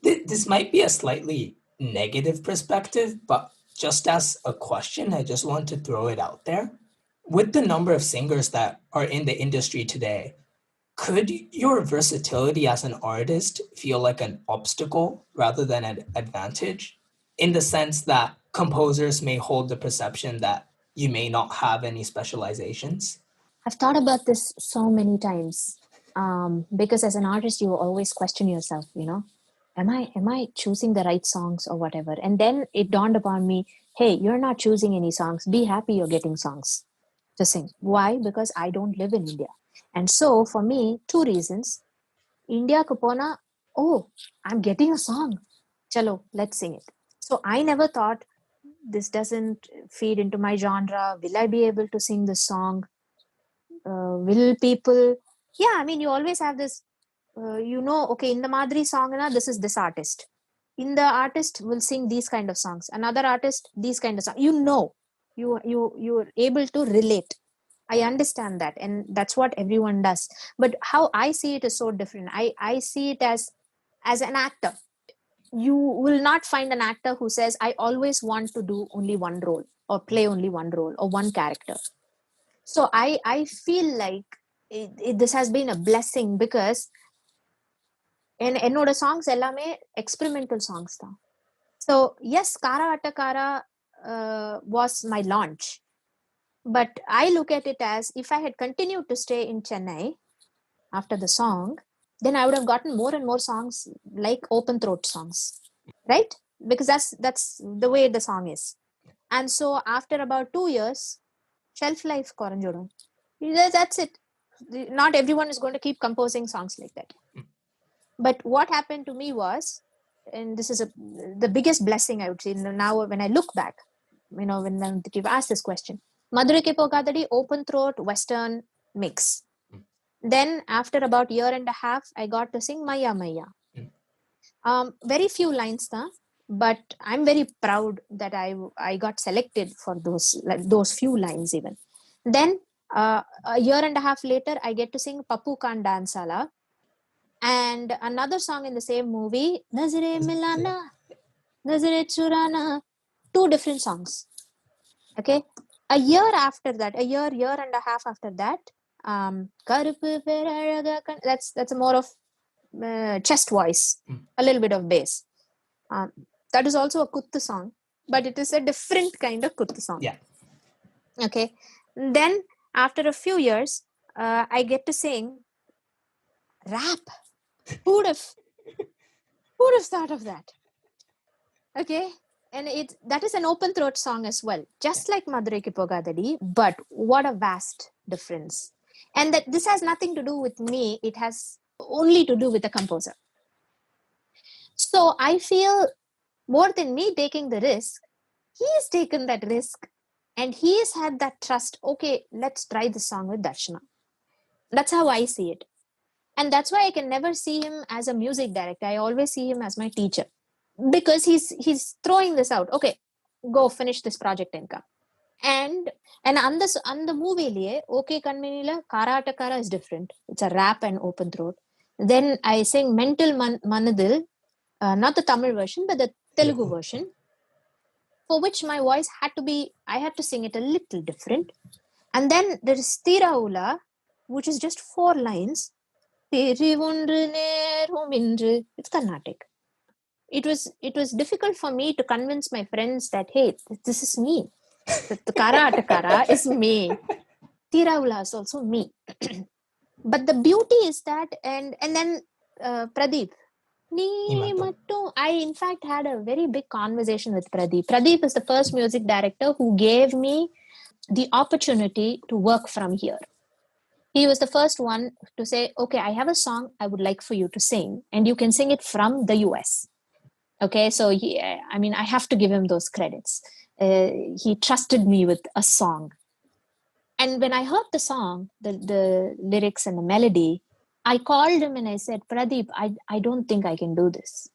this might be a slightly negative perspective, but just as a question, I just want to throw it out there. With the number of singers that are in the industry today, could your versatility as an artist feel like an obstacle rather than an advantage? In the sense that composers may hold the perception that you may not have any specializations? I've thought about this so many times, because as an artist, you always question yourself, am I choosing the right songs or whatever? And then it dawned upon me, hey, you're not choosing any songs. Be happy you're getting songs to sing. Why? Because I don't live in India. And so for me, 2 reasons. India Kapona, oh, I'm getting a song. Chalo, let's sing it. So I never thought this doesn't feed into my genre. Will I be able to sing this song? Will people... Yeah, I mean, you always have this, okay, in the Madri song, this is this artist. In the artist will sing these kind of songs. Another artist, these kind of songs. You're able to relate. I understand that, and that's what everyone does. But how I see it is so different. I see it as an actor. You will not find an actor who says, I always want to do only one role or play only one role or one character. So I feel like this has been a blessing because என்னோட songs எல்லாமே experimental songs தான். So yes, Kara Atakara was my launch. But I look at it as, if I had continued to stay in Chennai after the song, then I would have gotten more and more songs like open throat songs, right? Because that's the way the song is. And so after about 2 years, shelf life koranjodum. That's it. Not everyone is going to keep composing songs like that. But what happened to me was, and this is the biggest blessing I would say now when I look back, when you've asked this question, Madhuri Ke Pokadadi, open throat, Western mix. Then after about 1.5 years, I got to sing Maya Maya. Very few lines, but I'm very proud that I got selected for those few lines even. Then a year and a half later, I get to sing Papu Khan Dansala and another song in the same movie, Nazare Milana, Nazare Churana, two different songs. Okay, a year and a half after that, that's a more of chest voice, a little bit of bass. That is also a kuttu song, but it is a different kind of kuttu song. Yeah. Okay, then after a few years, I get to sing rap. Who would have thought of that? Okay, and that is an open throat song as well, just like Madurai Ki Pogadadi, but what a vast difference. And that this has nothing to do with me, it has only to do with the composer. So I feel more than me taking the risk, he's taken that risk and he's had that trust. Okay, let's try the song with Darshana. That's how I see it. And that's why I can never see him as a music director. I always see him as my teacher. Because he's throwing this out. Okay, go finish this project and come. And on the movie, Okay Kanminila, Karatakara is different. It's a rap and open throat. Then I sing Mental Manadil, not the Tamil version, but the Telugu version, for which my voice I had to sing it a little different. And then there is Tiraula, which is just 4 lines. It's Carnatic. It was difficult for me to convince my friends that, hey, this is me. The Kara Atakara is me. Tiraula is also me. But the beauty is that, and then Pradeep. I in fact had a very big conversation with Pradeep. Pradeep is the first music director who gave me the opportunity to work from here. He was the first one to say, okay, I have a song I would like for you to sing, and you can sing it from the US. Okay, so I have to give him those credits. He trusted me with a song. And when I heard the song, the lyrics and the melody, I called him and I said, Pradeep, I don't think I can do this.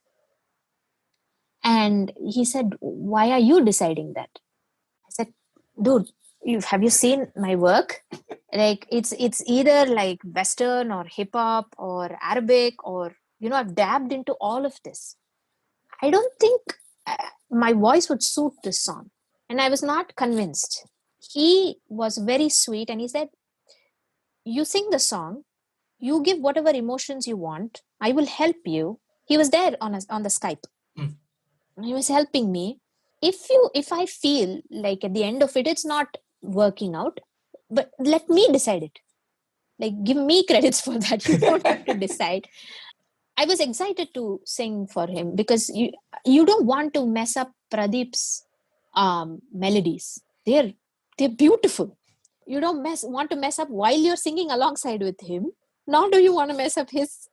And he said, why are you deciding that? I said, dude, have you seen my work? Like it's either like Western or hip hop or Arabic or, I've dabbed into all of this. I don't think my voice would suit this song. And I was not convinced. He was very sweet and he said, you sing the song, you give whatever emotions you want, I will help you. He was there on the Skype. He was helping me. If I feel like at the end of it, it's not working out, but let me decide it. Like, give me credits for that. You don't have to decide. I was excited to sing for him because you don't want to mess up Pradeep's melodies. They're beautiful. You don't want to mess up while you're singing alongside with him. Nor do you want to mess up his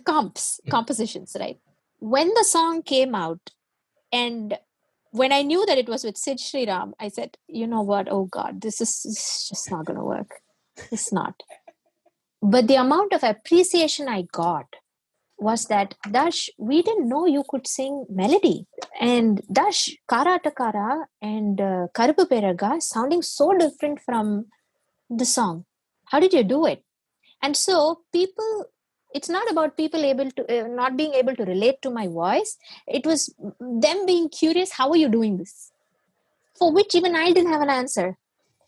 compositions, right? When the song came out and when I knew that it was with Sid Sriram, I said, you know what? Oh God, this is just not going to work. It's not. But the amount of appreciation I got was that, Dash, we didn't know you could sing melody. And Dash, Kara Takara and Karupu Peraga sounding so different from the song. How did you do it? And so it's not about people not being able to relate to my voice. It was them being curious, how are you doing this? For which even I didn't have an answer.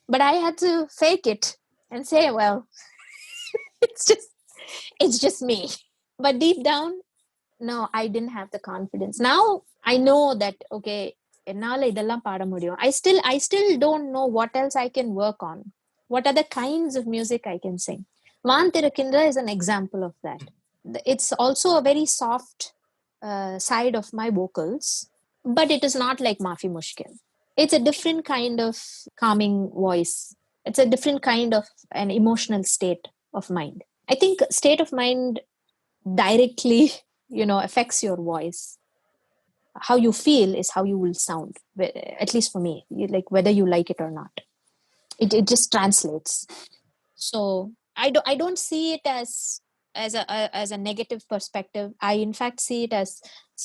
But I had to fake it and say, well, it's just me. But deep down, no, I didn't have the confidence. Now I know that, okay, I still don't know what else I can work on. What other kinds of music I can sing. Van Tirakindra is an example of that. It's also a very soft side of my vocals, but it is not like Muafi Mushkil. It's a different kind of calming voice. It's a different kind of an emotional state of mind. I think state of mind directly, affects your voice. How you feel is how you will sound, at least for me, like whether you like it or not. It just translates. So I don't see it as as a negative perspective. I in fact see it as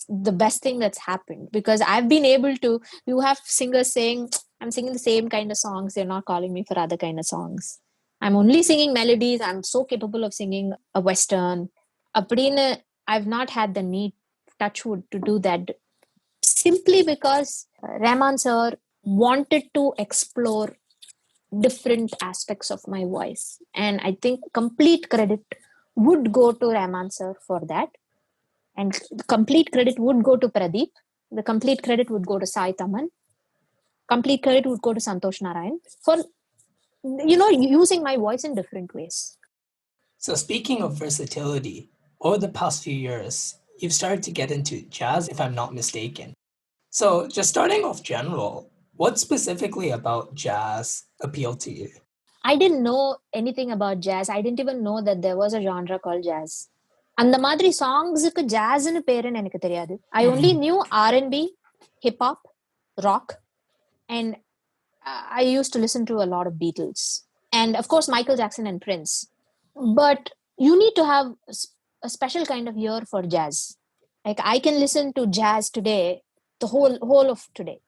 the best thing that's happened, because I've been able to, you have singers saying, I'm singing the same kind of songs, they're not calling me for other kind of songs. I'm only singing melodies, I'm so capable of singing a western. Appadina, I've not had the need, touchwood, to do that, simply because Rahman sir wanted to explore different aspects of my voice. And I think complete credit would go to Rahman sir for that. And the complete credit would go to Pradeep. The complete credit would go to Sai Taman. Complete credit would go to Santosh Narayan for, using my voice in different ways. So speaking of versatility, over the past few years, you've started to get into jazz, if I'm not mistaken. So just starting off general, what specifically about jazz appealed to you? I didn't know anything about jazz. I didn't even know that there was a genre called jazz. அந்த மாதிரி சாங்ஸுக்கு ஜாஸ்னு பேருன்னு எனக்கு தெரியாது. I only knew R&B, hip hop, rock, and I used to listen to a lot of Beatles, and of course Michael Jackson and Prince. But you need to have a special kind of ear for jazz. Like, I can listen to jazz today, the whole of today.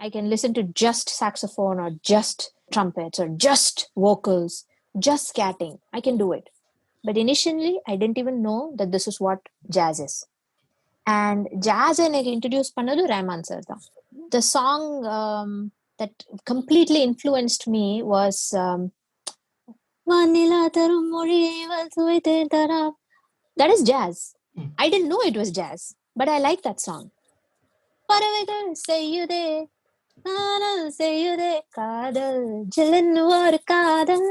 I can listen to just saxophone or just trumpets or just vocals, just scatting. I can do it. But initially, I didn't even know that this is what jazz is. And jazz எனக்கு introduce பண்ணது Rahman sir தான். The song that completely influenced me was that is jazz. I didn't know it was jazz, but I like that song. பறவைகள் செய்யுதே நானும் செய்யுதே காதல் ஜில்லுன்னு ஒரு காதல்.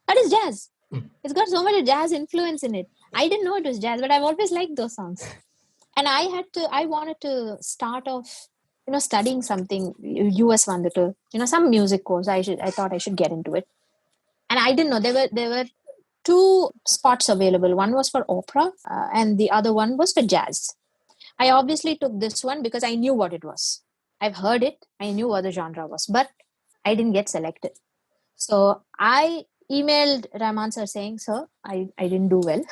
That is jazz. It's got so much jazz influence in it. I didn't know it was jazz, but I've always liked those songs. And I wanted to start off, studying something. US wanted to, some music course. I thought I should get into it. And I didn't know there were two spots available. One was for opera, and the other one was for jazz. I obviously took this one because I knew what it was. I've heard it. I knew what the genre was, but I didn't get selected. So I emailed Rahman sir saying, sir, I didn't do well.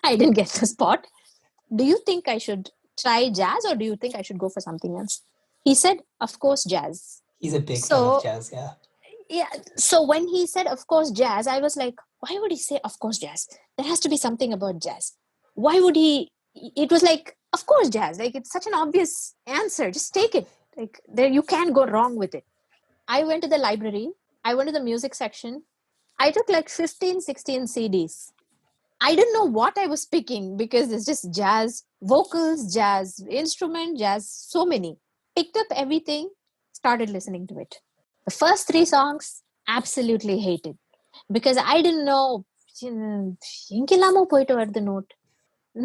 I didn't get the spot. Do you think I should try jazz, or do you think I should go for something else? He said, of course, jazz. He's a big fan of jazz, yeah. Yeah. So when he said, of course, jazz, I was like, why would he say, of course, jazz? There has to be something about jazz. Why would he? It was like, of course, jazz. Like, it's such an obvious answer. Just take it. Like, there, you can't go wrong with it. I went to the library. I went to the music section. I took like 15, 16 CDs. I didn't know what I was picking because it's just jazz, vocals, jazz, instrument, jazz, so many. Picked up everything, started listening to it. The first 3 songs, absolutely hated. Because I didn't know, எங்கெல்லாமோ போயிட்டு வருது note.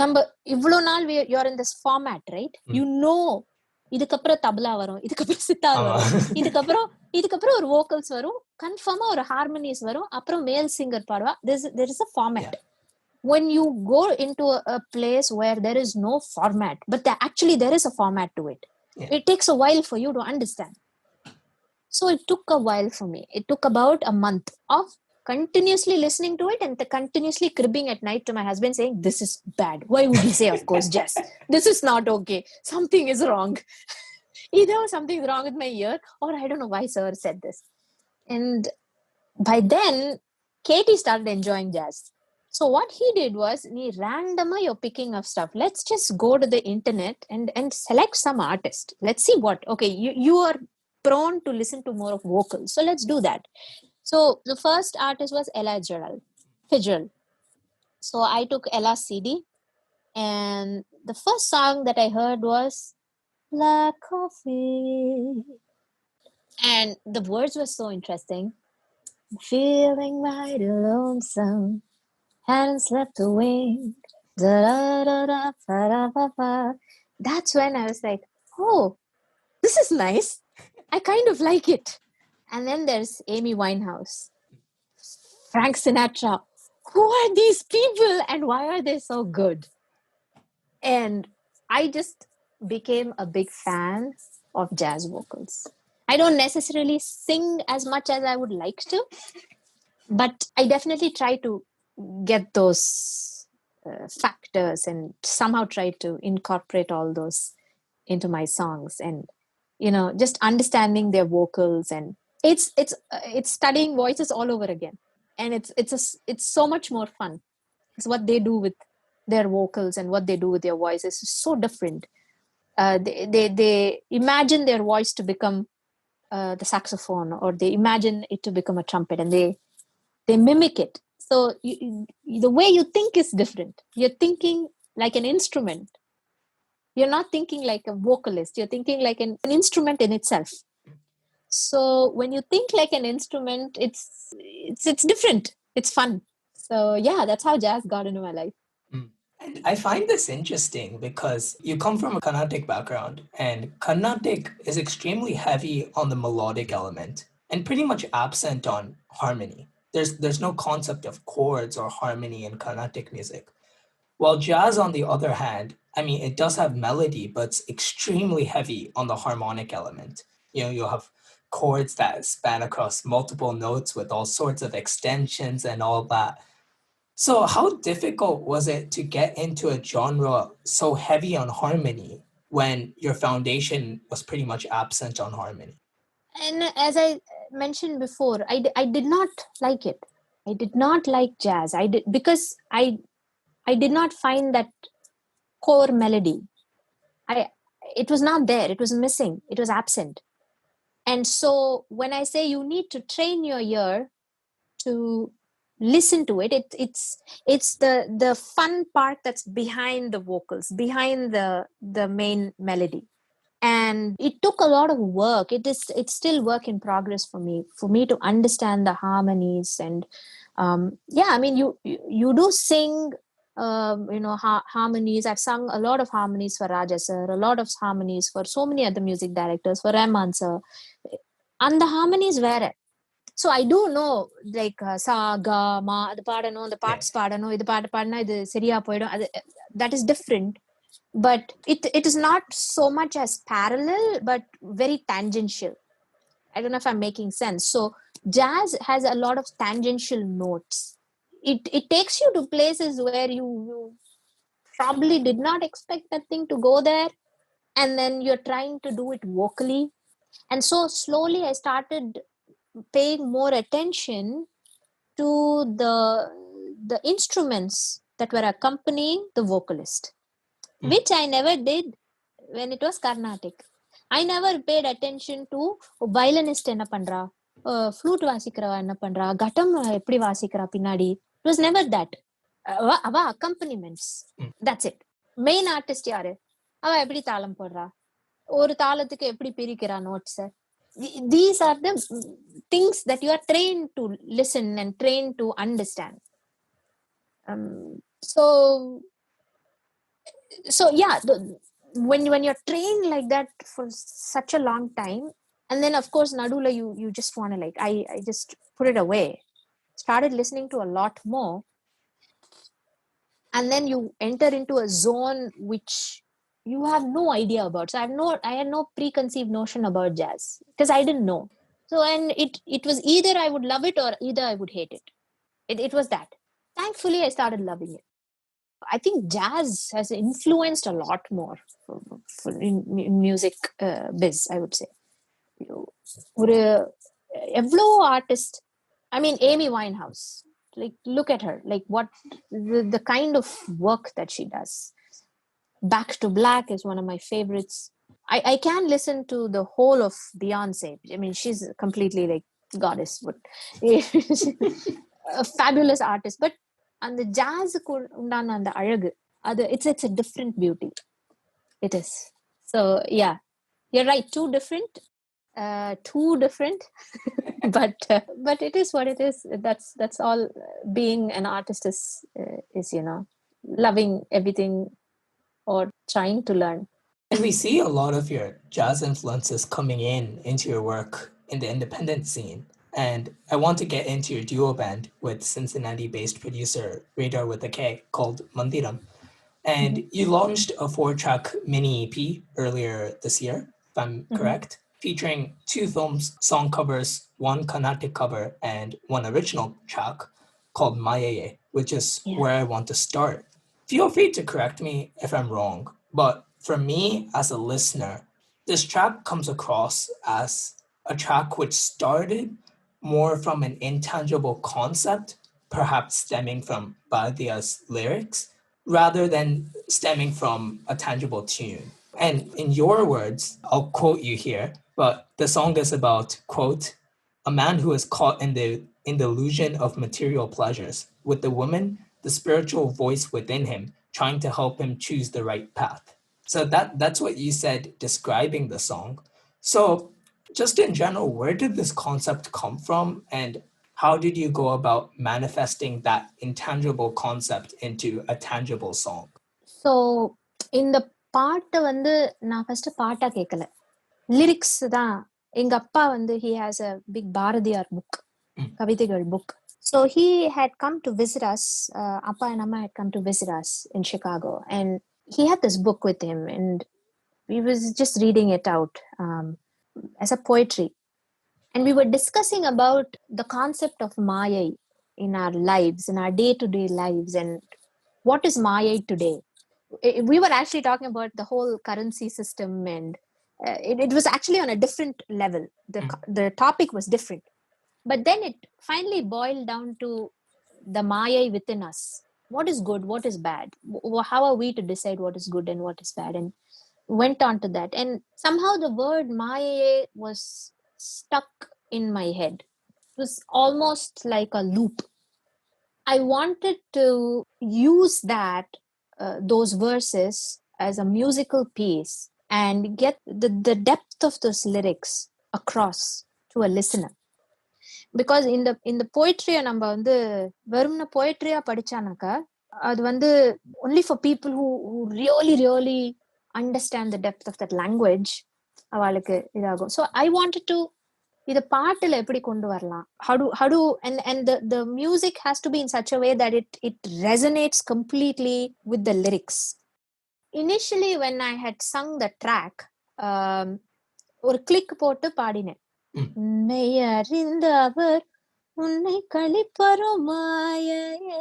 நம்ம இவ்வளோ நாள் you're in this format, right? You know, இதுக்கப்புறம் தபலா வரும், இதுக்கப்புறம் சித்தார் வரும், இதுக்கப்புறம் ஒரு vocals வரும், கன்ஃபார்மா ஒரு harmonies வரும், அப்புறம் மேல் சிங்கர் பாடுவா. There is a format. Yeah. When you go into a place where there is no format, but actually there is a format to it, it takes a while for you to understand. So it took a while for me. It took about a month of continuously listening to it and continuously cribbing at night to my husband saying, this is bad. Why would he say, of course, jazz? This is not okay. Something is wrong. Either something's wrong with my ear, or I don't know why sir said this. And by then, Katie started enjoying jazz. So what he did was, randomly you're picking up stuff. Let's just go to the internet and select some artist. Let's see what, okay, you are prone to listen to more of vocals. So let's do that. So the first artist was Ella Fitzgerald. So I took Ella's CD, and the first song that I heard was Black Coffee. And the words were so interesting. Feeling right lonesome, hadn't slept a wink. That's when I was like, oh, this is nice. I kind of like it. And then there's Amy Winehouse, Frank Sinatra. Who are these people and why are they so good? And I just became a big fan of jazz vocals. I don't necessarily sing as much as I would like to, but I definitely try to get those factors and somehow try to incorporate all those into my songs, and just understanding their vocals, and it's studying voices all over again, and it's so much more fun. It's what they do with their vocals and what they do with their voices is so different. They imagine their voice to become the saxophone, or they imagine it to become a trumpet, and they mimic it. So the way you think is different. You're thinking like an instrument. You're not thinking like a vocalist. You're thinking like an instrument in itself. So when you think like an instrument, it's different. It's fun. So yeah, that's how jazz got into my life. And I find this interesting because you come from a Carnatic background, and Carnatic is extremely heavy on the melodic element and pretty much absent on harmony. There's no concept of chords or harmony in Carnatic music. While jazz, on the other hand, I mean, it does have melody, but it's extremely heavy on the harmonic element. You'll have chords that span across multiple notes with all sorts of extensions and all that. So how difficult was it to get into a genre so heavy on harmony when your foundation was pretty much absent on harmony? And as I mentioned before, I did not like it. I did not like jazz. Because I did not find that core melody. It was not there. It was missing. It was absent. And so when I say you need to train your ear to listen to it, it's the fun part that's behind the vocals, behind the main melody. And it took a lot of work. It's still work in progress for me to understand the harmonies. And I mean, you do sing harmonies. I've sung a lot of harmonies for Raja sir, a lot of harmonies for so many other music directors, for Rahman sir, and the harmonies were. So I do know, like sa ga ma adu paadano, the parts paadano, idu paadu paadana idu seriya poidum. That is different, but it is not so much as parallel, but very tangential. I don't know if I'm making sense. So jazz has a lot of tangential notes. It takes you to places where you probably did not expect that thing to go there, and then you're trying to do it vocally. And so slowly I started paying more attention to the instruments that were accompanying the vocalist, which I never did when it was Carnatic. I never paid attention to violinist enna pandra, flute vasikirava enna pandra, ghatam eppadi vasikira pinnadi. It was never that. Ava accompaniments. That's it. Main artist yaru, ava eppadi thalam podra, ஒரு தாளத்துக்கு எப்படி பிரிக்கிறா notes. These are the things that you are trained to listen and trained to understand. So yeah, when you're trained like that for such a long time, and then of course nadula you just want to like I just put it away, started listening to a lot more, and then you enter into a zone which you have no idea about. So I had no preconceived notion about jazz because I didn't know. So and it was either I would love it or either I would hate it. It was that. Thankfully I started loving it. I think jazz has influenced a lot more in music biz, I would say. ஒரு எவ்வளோ artist, I mean Amy Winehouse, like look at her, like what the kind of work that she does. Back to Black is one of my favorites. I can listen to the whole of Beyonce. I mean, she's completely like goddess, but a fabulous artist. But and the jazz undana and the alagu, it's a different beauty. It is. So yeah, you're right. Too different, but it is what it is. That's all. Being an artist is loving everything or trying to learn. And we see a lot of your jazz influences coming into your work in the independent scene. And I want to get into your duo band with Cincinnati-based producer Radar with a K called Mandiram. And you launched a 4-track mini EP earlier this year, if I'm correct, featuring 2 films song covers, 1 Carnatic cover, and 1 original track called Mayeye. which is where I want to start. Feel free to correct me if I'm wrong, but for me as a listener, this track comes across as a track which started more from an intangible concept, perhaps stemming from Badia's lyrics, rather than stemming from a tangible tune. And in your words, I'll quote you here, but the song is about, quote, a man who is caught in the illusion of material pleasures, with the woman, the spiritual voice within him, trying to help him choose the right path. So that's what you said describing the song. So just in general, where did this concept come from, and how did you go about manifesting that intangible concept into a tangible song? So இந்த பாட்டை வந்து நான் first பாட்டா கேட்கல, lyrics தான். எங்க அப்பா வந்து he has a big Bharathiyar book, கவிதைகள் book. So he had come to visit us. Appa and Amma had come to visit us in Chicago, and he had this book with him, and we was just reading it out as a poetry. And we were discussing about the concept of Maya in our lives, in our day-to-day lives, and what is Maya today. We were actually talking about the whole currency system, and it was actually on a different level. The topic was different. But then it finally boiled down to the Maya within us. What is good? What is bad? How are we to decide what is good and what is bad? And went on to that. And somehow the word Maya was stuck in my head. It was almost like a loop. I wanted to use those verses as a musical piece and get the depth of those lyrics across to a listener. Because in the poetry நம்ம வந்து வெறும்ன poetry-ஆ படிச்சானாக்கா அது வந்து only for people who really understand the depth of that language அவளுக்கு இதாகும். So I wanted to இத பாட்டுல எப்படி கொண்டு வரலாம், how do and the music has to be in such a way that it resonates completely with the lyrics. Initially when I had sung the track, ஒரு click போட்டு பாடினேன். உன்னை அறிந்தவர் உன்னை கழிப்பரும் மாயையே.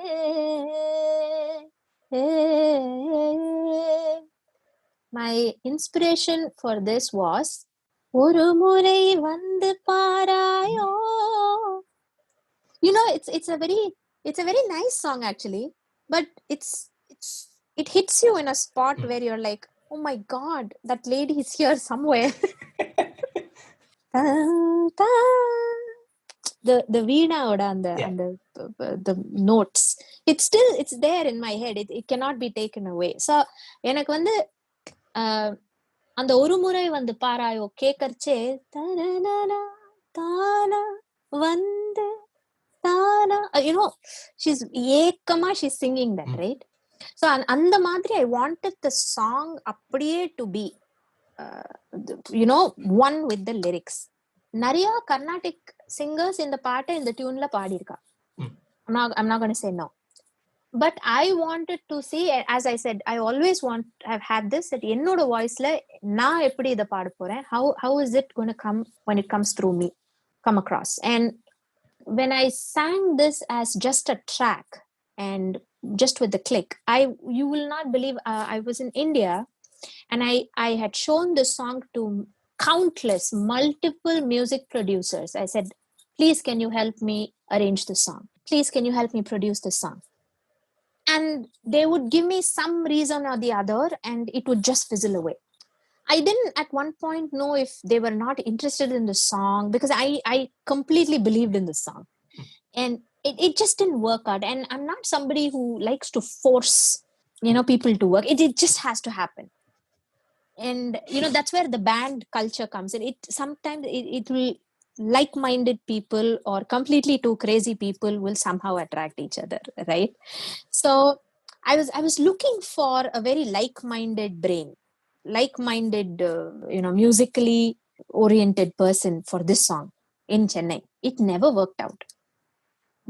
My inspiration for this was ஒரு முறை வந்து பாராயோ. You know, it's a very nice song actually, but it hits you in a spot where you're like, oh my god, that lady is here somewhere. The veena oda and the notes, it's there in my head. It cannot be taken away. So எனக்கு வந்து அந்த ஒரு முறை வந்து பாராயோ கேக்கறச்சே தானா தானா வந்து தானா, you know, she's ஏக்கமா she's singing that, right? So அந்த மாதிரி I wanted the song அப்படியே to be you know, one with the lyrics. நிறைய Carnatic singers இந்த பாட்டை இந்த டியூன்ல பாடியிருக்கா. I'm not going to say no. But I wanted to see, as I said, I always have had this, that என்னோட வாய்ஸ்ல நான் எப்படி இதை பாட போறேன், how is it going to come when it comes through me, come across. And when I sang this as just a track and just with the click, you will not believe, I was in India and I had shown this song to countless multiple music producers. I said, please can you help me arrange this song, please can you help me produce this song. And they would give me some reason or the other and it would just fizzle away. I didn't at one point know if they were not interested in the song, because I completely believed in the song. And it just didn't work out. And I'm not somebody who likes to force, you know, people to work. It just has to happen. And you know, that's where the band culture comes in. Sometimes it will, like-minded people or completely too crazy people will somehow attract each other, right? So I was looking for a very like-minded brain, like-minded you know, musically oriented person for this song in Chennai. It never worked out.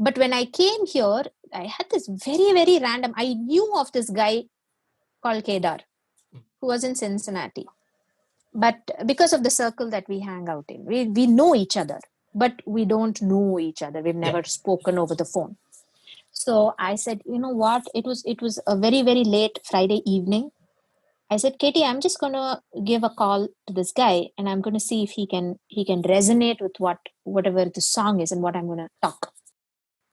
But when I came here, I had this very, very random, I knew of this guy called Kedar who was in Cincinnati. But because of the circle that we hang out in, we know each other, but we don't know each other. We've never spoken over the phone. So I said, you know what? It was a very, very late Friday evening. I said, Katie, I'm just gonna give a call to this guy and I'm gonna see if he can resonate with whatever the song is and what I'm gonna talk.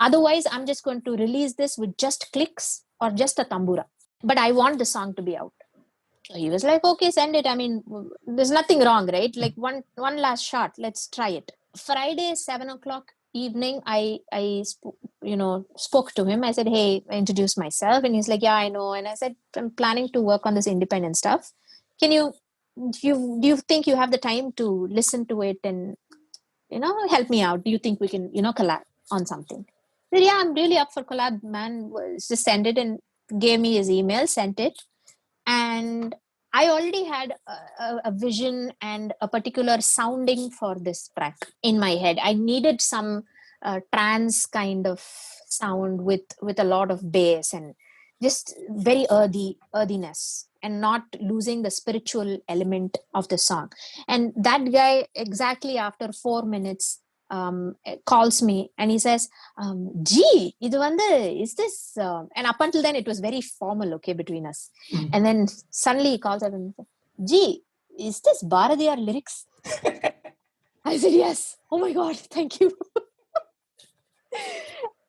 Otherwise, I'm just going to release this with just clicks or just a tambura. But I want the song to be out. So he was like, okay, send it. I mean, there's nothing wrong, right? Like one last shot. Let's try it. Friday, 7 o'clock evening, I spoke to him. I said, hey, I introduced myself. And he's like, yeah, I know. And I said, I'm planning to work on this independent stuff. Can do you think you have the time to listen to it and, help me out? Do you think we can, collab on something? I said, yeah, I'm really up for collab, man. Just send it, and gave me his email, sent it. And I already had a vision and a particular sounding for this track in my head. I needed some trance kind of sound with a lot of bass and just very earthiness, and not losing the spiritual element of the song. And that guy, exactly after 4 minutes, calls me and he says, G, is this? And up until then, it was very formal, okay, between us. And then suddenly he calls up and says, G, is this Bharadiyar lyrics? I said, yes. Oh my God, thank you.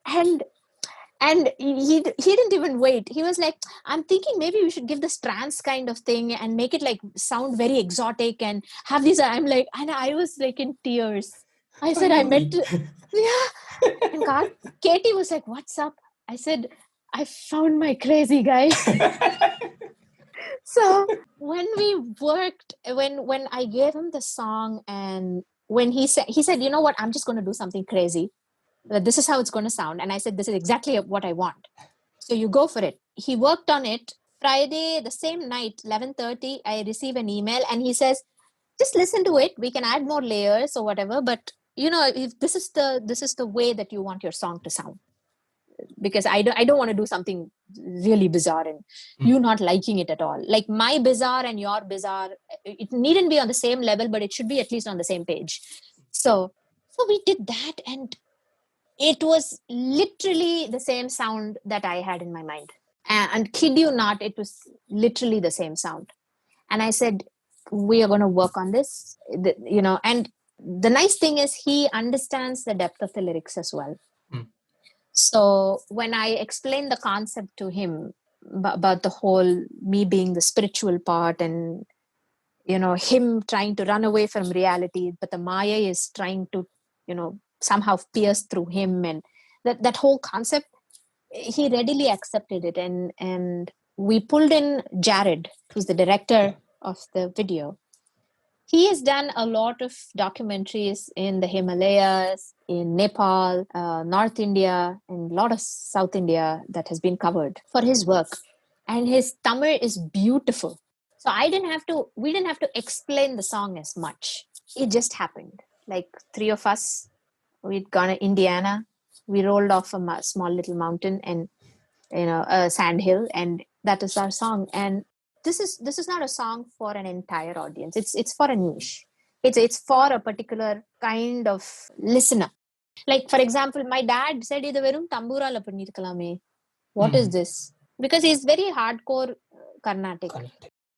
And he didn't even wait. He was like, I'm thinking maybe we should give this trance kind of thing and make it like sound very exotic and have these. I'm like, and I was like in tears. I said, I meant to, yeah. And Katie was like, what's up? I said, I found my crazy guy. So when we worked, when I gave him the song, and when he said, you know what, I'm just going to do something crazy. This is how it's going to sound. And I said, this is exactly what I want. So you go for it. He worked on it. Friday, the same night, 11:30, I receive an email and he says, just listen to it. We can add more layers or whatever. But, if this is the way that you want your song to sound. Because I don't want to do something really bizarre and you not liking it at all. Like my bizarre and your bizarre, it needn't be on the same level, but it should be at least on the same page. So we did that, and it was literally the same sound that I had in my mind. And kid you not, it was literally the same sound. And I said, we are going to work on this, and the nice thing is he understands the depth of the lyrics as well. So when I explained the concept to him about the whole me being the spiritual part and, him trying to run away from reality, but the Maya is trying to, somehow pierce through him, and that whole concept, he readily accepted it. And we pulled in Jared, who's the director of the video. He has done a lot of documentaries in the Himalayas, in Nepal, North India, and a lot of South India that has been covered for his work. And his Tamil is beautiful. So we didn't have to explain the song as much. It just happened. Like three of us, we'd gone to Indiana. We rolled off a small little mountain and, a sand hill. And that is our song. And this is not a song for an entire audience. It's for a niche. It's for a particular kind of listener. Like, for example, my dad said, "Idu verum tambura la pannirkalame. What is this?" Because he's very hardcore Carnatic.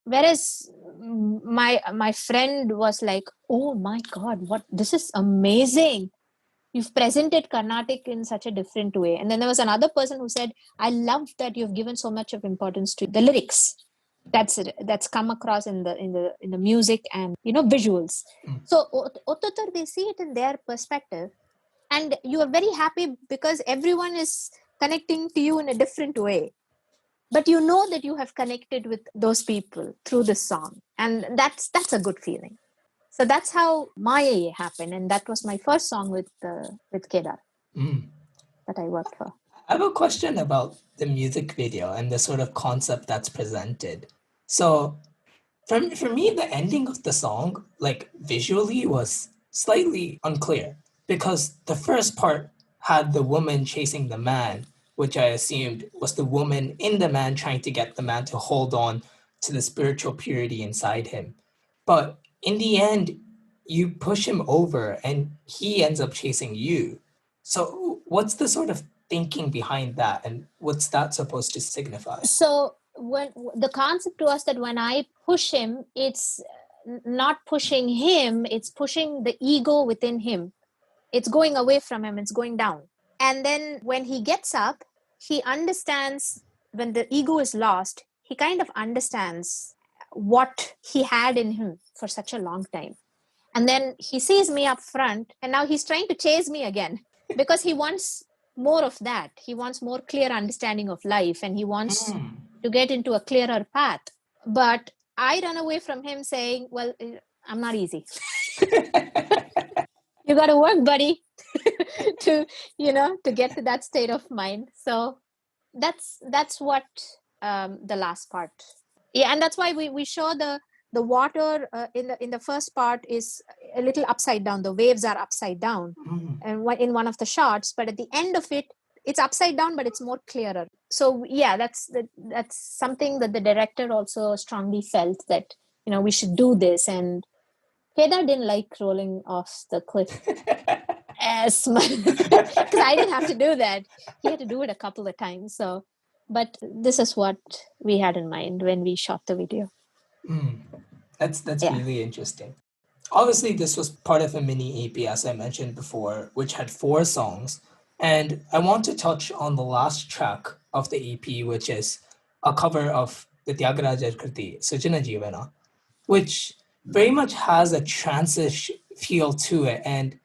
Whereas my friend was like, "Oh my God, what? This is amazing. You've presented Carnatic in such a different way." And then there was another person who said, "I love that you've given so much of importance to the lyrics. That's come across in the music and visuals." So Ottotar, they see it in their perspective, and you are very happy because everyone is connecting to you in a different way, but you know that you have connected with those people through this song, and that's a good feeling. So that's how Maya happened, and that was my first song with Kedar that I worked for. I have a question about the music video and the sort of concept that's presented. So for me, the ending of the song, like visually, was slightly unclear because the first part had the woman chasing the man, which I assumed was the woman in the man trying to get the man to hold on to the spiritual purity inside him. But in the end, you push him over and he ends up chasing you. So what's the sort of thinking behind that, and what's that supposed to signify? So when the concept was that when I push him, it's not pushing him, it's pushing the ego within him. It's going away from him, it's going down. And then when he gets up, he understands, when the ego is lost, he kind of understands what he had in him for such a long time. And then he sees me up front, and now he's trying to chase me again because he wants more of that. He wants more clear understanding of life, and he wants to get into a clearer path. But I run away from him saying, well, I'm not easy. You got to work, buddy, to get to that state of mind. So that's what the last part. Yeah, and that's why we show the water in the first part is a little upside down. The waves are upside down, and in one of the shots. But at the end of it, it's upside down, but it's more clearer. So yeah, that's something that the director also strongly felt that we should do this. And Kedar didn't like rolling off the cliff as much because I didn't have to do that. He had to do it a couple of times. So, but this is what we had in mind when we shot the video. That's really interesting. Obviously, this was part of a mini EP, as I mentioned before, which had 4 songs. And I want to touch on the last track of the EP, which is a cover of the Tyagaraja Kriti, Sujana Jivana, which very much has a transish feel to it. And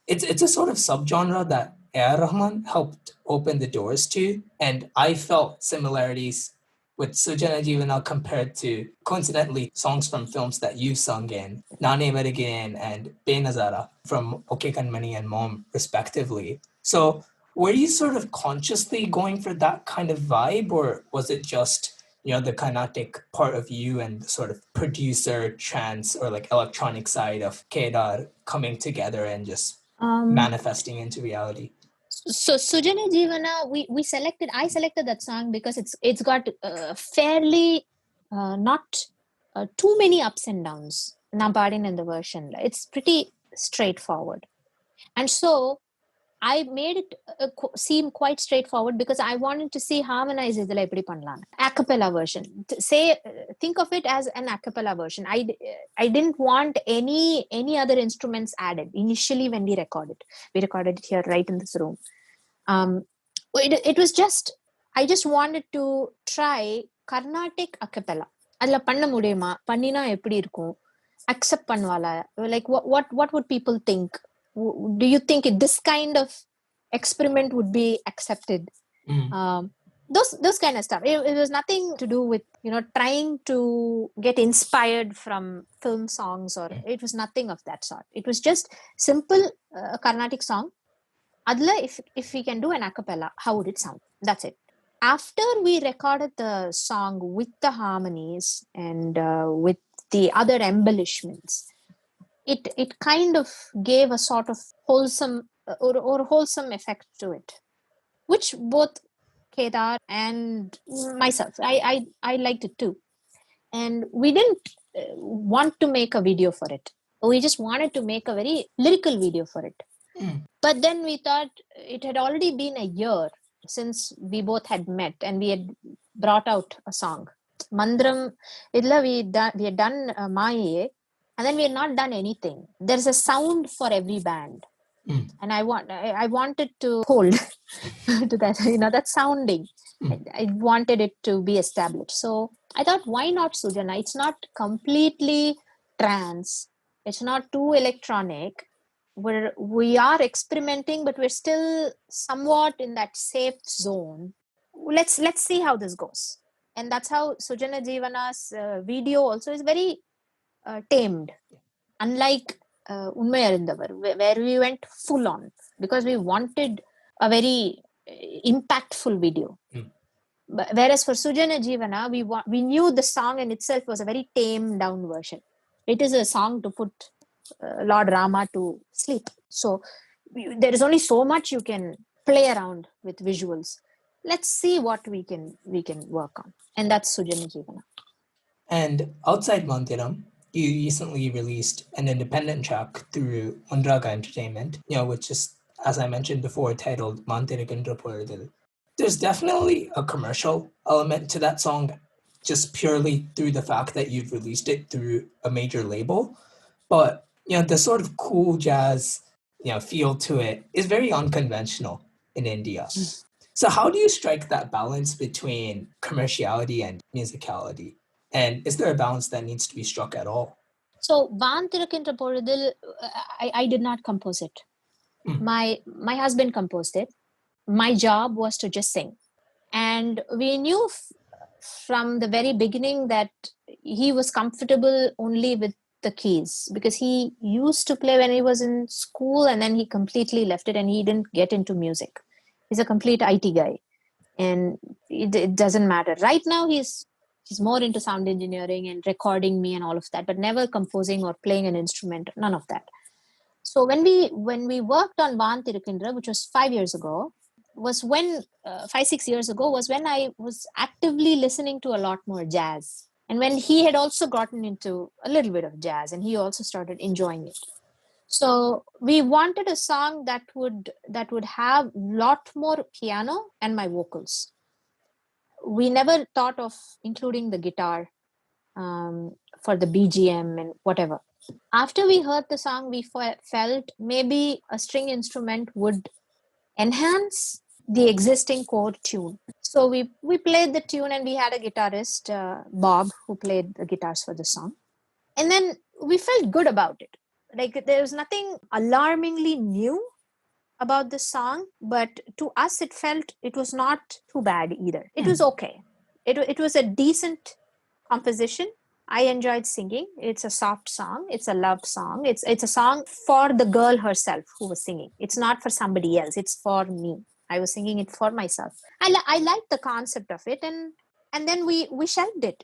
it's a sort of subgenre that AR Rahman helped open the doors to. And I felt similarities with Sujana Jivana compared to, coincidentally, songs from films that you sung in, Nane Varigin and Benazara from Okay Kanmani and Mom, respectively. So were you sort of consciously going for that kind of vibe, or was it just the Carnatic part of you and the sort of producer, trance, or like electronic side of Kedar coming together and just manifesting into reality? So Sujana Jivana, I selected that song because it's got fairly not too many ups and downs. Napadin in the version, it's pretty straightforward, and so I made it seem quite straightforward because I wanted to see harmonize idhila eppadi pannalam. A cappella version. Think of it as an a cappella version. I didn't want any other instruments added initially when we recorded. We recorded it here right in this room. It was just, I just wanted to try Carnatic a cappella. Adla panna mudiyuma, pannina eppadi irukum, accept pannuvala, like what would people think? Do you think this kind of experiment would be accepted? Those kind of stuff. It was nothing to do with trying to get inspired from film songs, or it was nothing of that sort. It was just simple Carnatic song. Adla, if we can do an a cappella, how would it sound? That's it. After we recorded the song with the harmonies and with the other embellishments, it kind of gave a sort of wholesome or wholesome effect to it, which both Kedar and myself, I liked it too. And we didn't want to make a video for it. We just wanted to make a very lyrical video for it. But then we thought it had already been a year since we both had met and we had brought out a song. Mandram, we had done Maaye, and then we had not done anything. There's a sound for every band. And I wanted to hold to that, that sounding. I wanted it to be established. So I thought, why not Sujana? It's not completely trance. It's not too electronic. We are experimenting, but we're still somewhat in that safe zone. Let's see how this goes. And that's how Sujana Jivana's video also is very tamed. Unlike Unmai Arindavar, where we went full on because we wanted a very impactful video. But whereas for Sujana Jivana, we knew the song in itself was a very tamed down version. It is a song to put Lord Rama to sleep. So there is only so much you can play around with visuals. Let's see what we can work on. And that's Sujana Jivana. And outside Mandiram, you recently released an independent track through Undraga Entertainment, which is as I mentioned before, titled Mantirikandra Poradil. There's definitely a commercial element to that song, just purely through the fact that you've released it through a major label. But, the sort of cool jazz, feel to it is very unconventional in India. So how do you strike that balance between commerciality and musicality? And is there a balance that needs to be struck at all? So, Van Tirukindra Porudil, I did not compose it. My husband composed it. My job was to just sing. And we knew from the very beginning that he was comfortable only with the keys, because he used to play when he was in school, and then he completely left it and he didn't get into music. He's a complete IT guy, and it doesn't matter. Right now he's more into sound engineering and recording me and all of that, but never composing or playing an instrument, none of that. So when we worked on Van Tirukindra, which was 5 years ago, was when 5-6 years ago was when I was actively listening to a lot more jazz, and when he had also gotten into a little bit of jazz and he also started enjoying it. So we wanted a song that would have a lot more piano and my vocals. We never thought of including the guitar for the BGM and whatever. After we heard the song, we felt maybe a string instrument would enhance the existing core tune. So we played the tune, and we had a guitarist, Bob, who played the guitars for the song. And then we felt good about it. Like, there was nothing alarmingly new about the song, but to us it was not too bad either. It was okay. It was a decent composition. I enjoyed singing. It's a soft song. It's a love song. It's a song for the girl herself who was singing. It's not for somebody else. It's for me. I was singing it for myself. I liked the concept of it, and then we shelved it.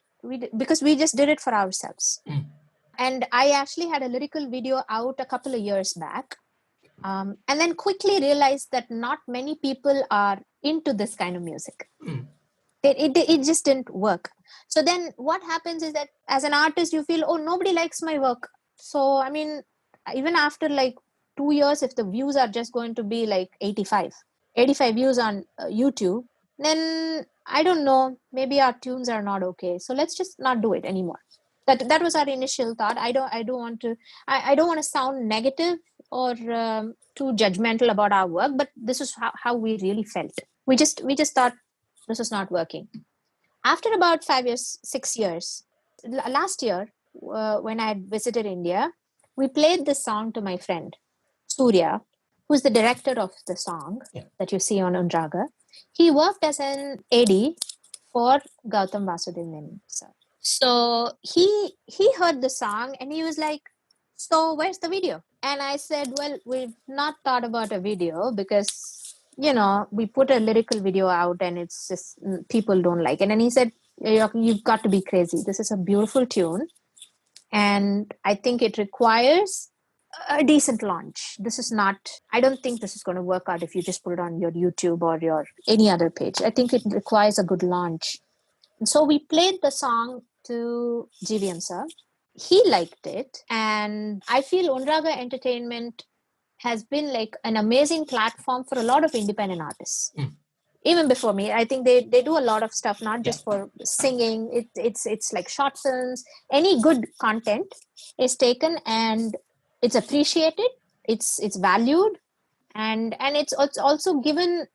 Because we just did it for ourselves. And I actually had a lyrical video out a couple of years back, and then quickly realized that not many people are into this kind of music. It just didn't work. So then what happens is that as an artist, you feel, oh, nobody likes my work. So, I mean, even after like 2 years, if the views are just going to be like 85 views on YouTube, then I don't know, maybe our tunes are not okay. So let's just not do it anymore. That was our initial thought. I don't want to sound negative or too judgmental about our work, but this is how we really felt. We just thought this was not working. After about 6 years, last year, when I had visited India, we played this song to my friend Surya, who's the director of the song that you see on Unraga. He worked as an AD for Gautam Vasudev Menon, sir. So he heard the song and he was like, so where's the video? And I said, well, we've not thought about a video because, we put a lyrical video out and it's just people don't like it. And he said, you've got to be crazy. This is a beautiful tune. And I think it requires a decent launch. I don't think this is going to work out if you just put it on your YouTube or your any other page. I think it requires a good launch. And so we played the song to GVM sir. He liked it. And I feel Unraga Entertainment has been like an amazing platform for a lot of independent artists. Even before me, I think they do a lot of stuff, not just for singing. It's like short films. Any good content is taken and it's appreciated. It's valued, and it's also given,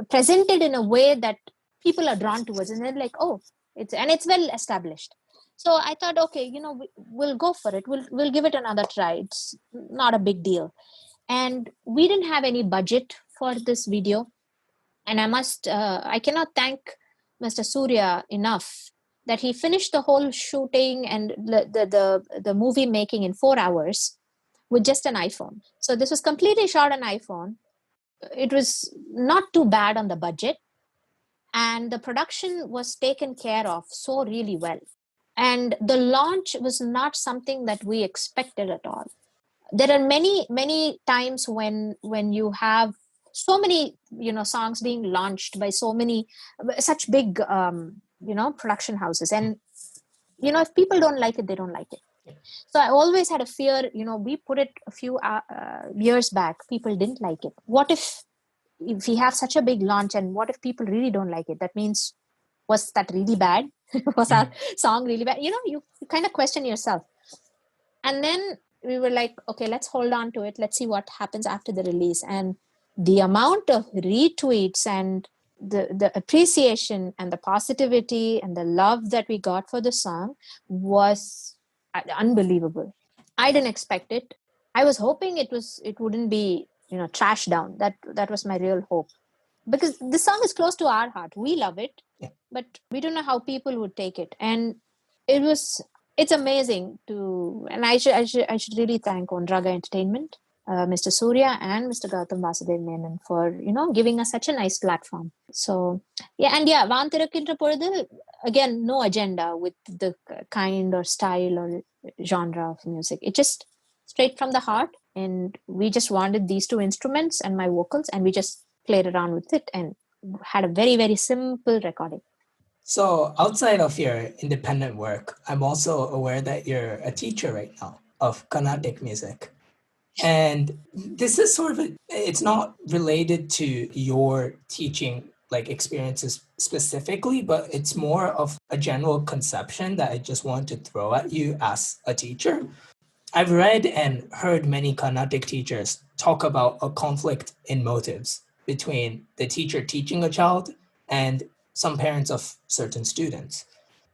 presented in a way that people are drawn towards, and they're like, oh, it's well established. So I thought, okay, we'll go for it. We'll give it another try. It's not a big deal. And we didn't have any budget for this video. And I cannot thank Mr. Surya enough that he finished the whole shooting and the movie making in 4 hours with just an iPhone. So this was completely shot on iPhone. It was not too bad on the budget. And the production was taken care of so really well. And the launch was not something that we expected at all. There are many, many times when you have so many, songs being launched by such big, production houses. And, if people don't like it, they don't like it. So I always had a fear, we put it a few years back, people didn't like it. What if we have such a big launch, and what if people really don't like it? That means, was that really bad? Was our song really bad? You kind of question yourself. And then we were like, okay, let's hold on to it. Let's see what happens after the release. And the amount of retweets and the appreciation and the positivity and the love that we got for the song was unbelievable. I didn't expect it. I was hoping it wouldn't be, trashed down. That was my real hope. Because the song is close to our heart. We love it, but we don't know how people would take it. And it's amazing and I should really thank Ondraga Entertainment, Mr. Surya and Mr. Gautam Vasudev Menon for, giving us such a nice platform. So, Vaanthirakintra Poludhu, again, no agenda with the kind or style or genre of music. It just straight from the heart. And we just wanted these two instruments and my vocals, and we just played around with it and had a very, very simple recording. So outside of your independent work, I'm also aware that you're a teacher right now of Carnatic music. And this is it's not related to your teaching experiences specifically, but it's more of a general conception that I just want to throw at you as a teacher. I've read and heard many Carnatic teachers talk about a conflict in motives between the teacher teaching a child and some parents of certain students.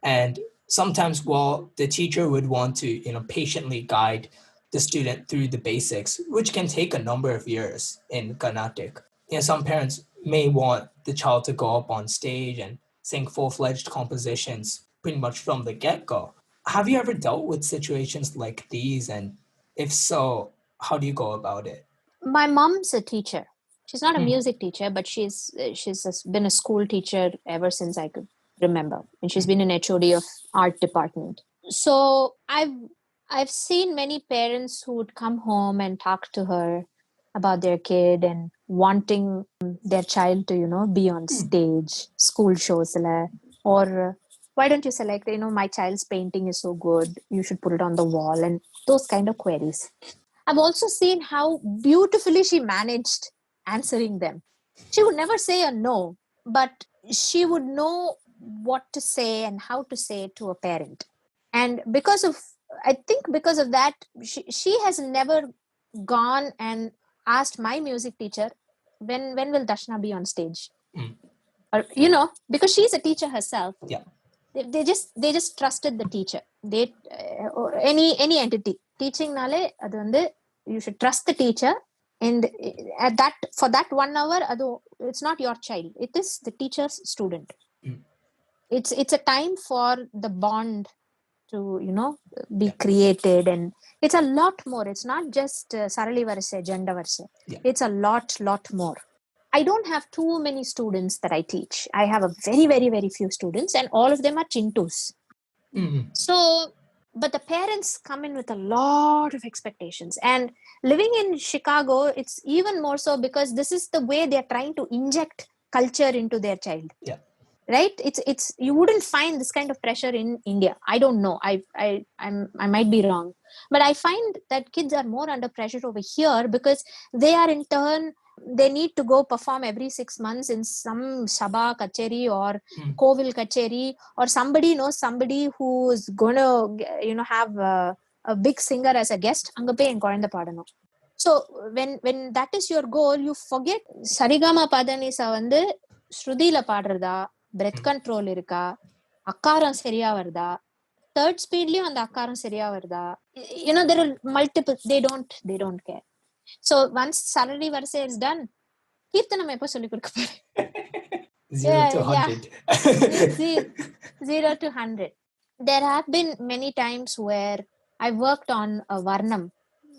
And sometimes while the teacher would want to, patiently guide the student through the basics, which can take a number of years in Carnatic, some parents may want the child to go up on stage and sing full-fledged compositions pretty much from the get-go. Have you ever dealt with situations like these? And if so, how do you go about it? My mom's a teacher. She's not a music teacher, but she's been a school teacher ever since I could remember. And she's been an HOD of art department. So I've seen many parents who would come home and talk to her about their kid and wanting their child to, be on stage, school shows, or why don't you select, my child's painting is so good, you should put it on the wall, and those kind of queries. I've also seen how beautifully she managed answering them. She would never say a no, but she would know what to say and how to say it to a parent. And I think because of that, she has never gone and asked my music teacher, when will Darshana be on stage? Or, because she's a teacher herself. Yeah. They just trusted the teacher. They any entity teaching nale adu you should trust the teacher, and for that 1 hour it's not your child, it is the teacher's student. It's a time for the bond to be created, and it's a lot more. It's not just sarali varse janda varse. It's a lot more. I don't have too many students that I teach. I have a very, very, very few students, and all of them are chintus. So, but the parents come in with a lot of expectations. And living in Chicago, it's even more so because this is the way they're trying to inject culture into their child. Yeah. Right? It's you wouldn't find this kind of pressure in India. I don't know. I might be wrong, but I find that kids are more under pressure over here because they are in turn. They need to go perform every 6 months in some Sabha Kacheri or Kovil Kacheri, or somebody knows somebody who's gonna have a big singer as a guest. Anga pay en koyanda padanum. So when that is your goal, you forget Sarigama Padanisa vandu ஸ்ருதியில பாடுறதா, breath control இருக்கா, அக்காரம் சரியா வருதா, third ஸ்பீட்லயும் அந்த அக்காரம் சரியா வருதா, there are multiple. They don't care. So once salary verse is done, கீர்த்தனம் எப்ப சொல்லி கொடுக்க போறேன்? 0 to 100. 0 to 100. There have been many times where I worked on a varnam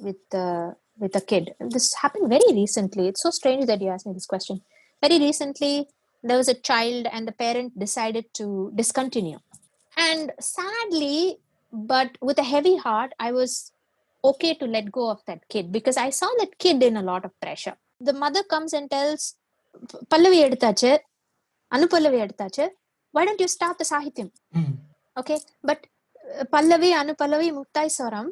with a kid. This happened very recently. It's so strange that you asked me this question. Very recently, there was a child and the parent decided to discontinue. And sadly, but with a heavy heart, I was okay to let go of that kid because I saw that kid in a lot of pressure. The mother comes and tells, Pallavi eduthachu, Anupallavi eduthachu, why don't you start the Sahityam? Okay, but Pallavi, Anupallavi, Muttai Swaram.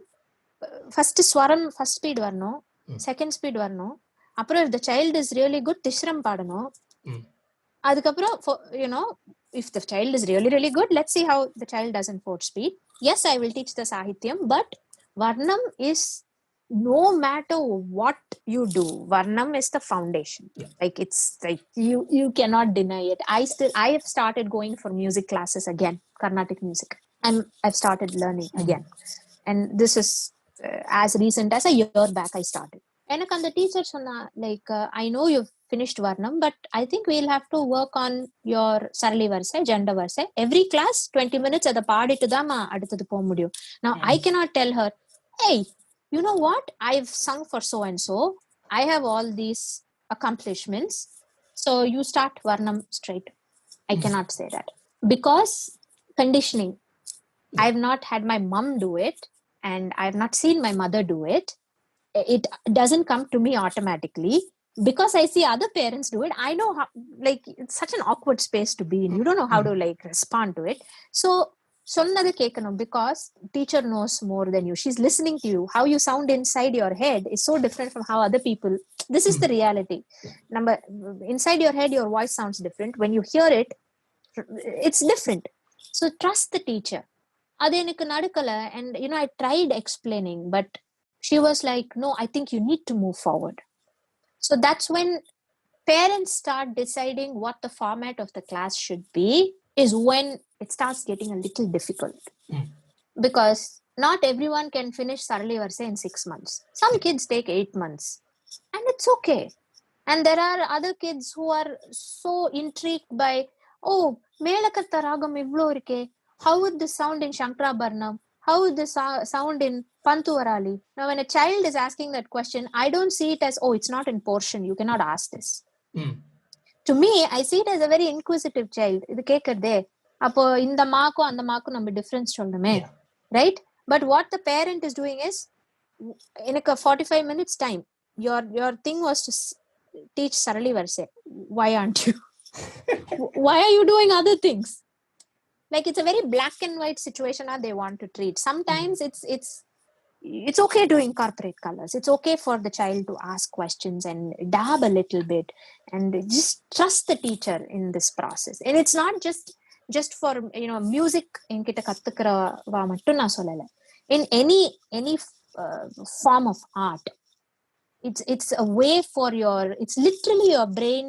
First Swaram, first speed varno. Second speed varno. Apro, if the child is really good, Tishram padano. Adukapro, if the child is really, really good, let's see how the child does in fourth speed. Yes, I will teach the Sahityam, but Varnam is, no matter what you do, Varnam is the foundation. Yeah. Like, it's like you cannot deny it. I have started going for music classes again, Carnatic music. And I've started learning again. And this is as recent as a year back I started. And the teacher sonna, like, I know you've finished Varnam, but I think we'll have to work on your Sarali Varse, gender Varse. Every class, 20 minutes at the party to dama adutadu po mudiyu. Now, I cannot tell her, hey, you know what? I've sung for so and so. I have all these accomplishments. So you start Varnam straight. I cannot say that. Because conditioning. I've not had my mom do it, and I've not seen my mother do it. It doesn't come to me automatically. Because I see other parents do it, I know how, like, it's such an awkward space to be in. You don't know how to, like, respond to it. So, sonnadu kekkanum, because teacher knows more than you. She's listening to you. How you sound inside your head is so different from how other people. This is the reality. Inside your head, your voice sounds different. When you hear it, it's different. So trust the teacher. அது எனக்கு நடக்கல. And I tried explaining, but she was like, no, I think you need to move forward. So that's when parents start deciding what the format of the class should be, is when it starts getting a little difficult. Because not everyone can finish Sarali Varse in 6 months. Some kids take 8 months. And it's okay. And there are other kids who are so intrigued by, oh, Melakatta Ragam ivlo irke. How would this sound in Shankarabharanam? How would this sound in Pantuvarali? Now, when a child is asking that question, I don't see it as, oh, it's not in portion. You cannot ask this. To me, I see it as a very inquisitive child. இது கேட்கறதே அப்போ இந்த மார்க்கும் அந்த மார்க்கும் நம்ம difference சொல்லணுமே, right? But what the parent is doing is, எனக்கு 45 minutes time. Your thing was to teach Sarali Varse. Why aren't you? Why are you doing other things? Like, it's a very black and white situation that they want to treat. Sometimes it's okay to incorporate colors. It's okay for the child to ask questions and dab a little bit, and just trust the teacher in this process. And it's not just for music enkita kattukrava mattum na sollala. In any form of art, it's a way for it's literally your brain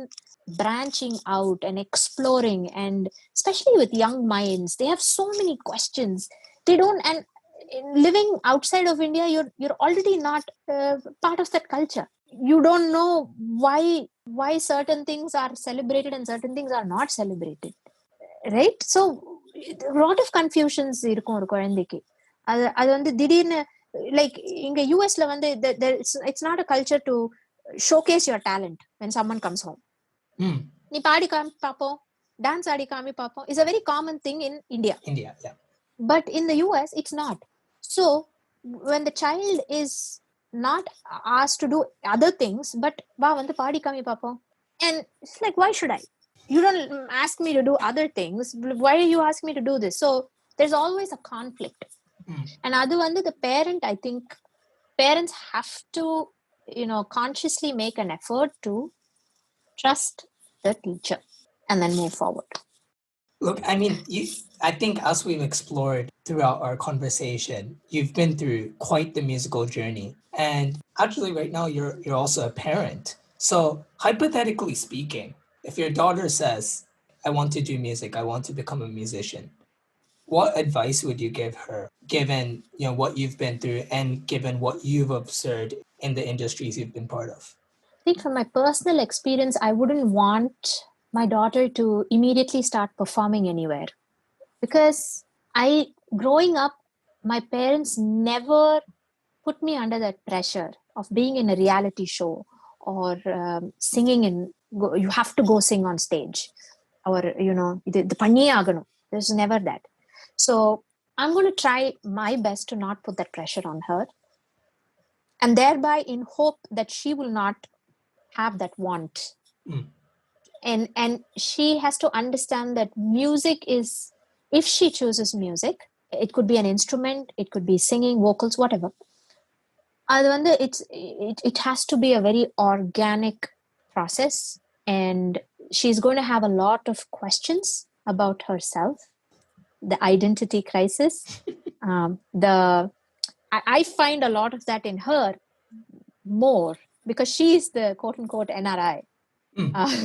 branching out and exploring. And especially with young minds, they have so many questions. They don't, and living outside of India, you're already not part of that culture. You don't know why certain things are celebrated and certain things are not celebrated, right? So a lot of confusions இருக்கும் ஒரு குழந்தைக்கு. அது வந்து திடீர்னு, like, இங்க யூஎஸ்ல வந்து it's not a culture to showcase your talent when someone comes home. நீ பாடி காமி பாப்போம், டான்ஸ் ஆடி காமி பாப்போம் is a very common thing in India. Yeah. But in the US, it's not. So when the child is not asked to do other things, but வா வந்து பாடி காமி பாப்போம், and it's like, why should I? You don't ask me to do other things. Why do you ask me to do this? So there's always a conflict. And adu vandu the parent, I think parents have to consciously make an effort to trust the teacher and then move forward. Look, I mean, I think as we've explored throughout our conversation, you've been through quite the musical journey. And actually right now you're also a parent. So hypothetically speaking, if your daughter says, I want to do music, I want to become a musician, what advice would you give her, given what you've been through and given what you've observed in the industries you've been part of? I think from my personal experience, I wouldn't want my daughter to immediately start performing anywhere. Because growing up, my parents never put me under that pressure of being in a reality show or singing you have to go sing on stage, or the panniye aganu. There's never that. So I'm going to try my best to not put that pressure on her, and thereby in hope that she will not have that want. And she has to understand that music is, if she chooses music, It could be an instrument, it could be singing, vocals, whatever. It has to be a very organic process, and she's going to have a lot of questions about herself, the identity crisis. I find a lot of that in her more because she's the quote unquote NRI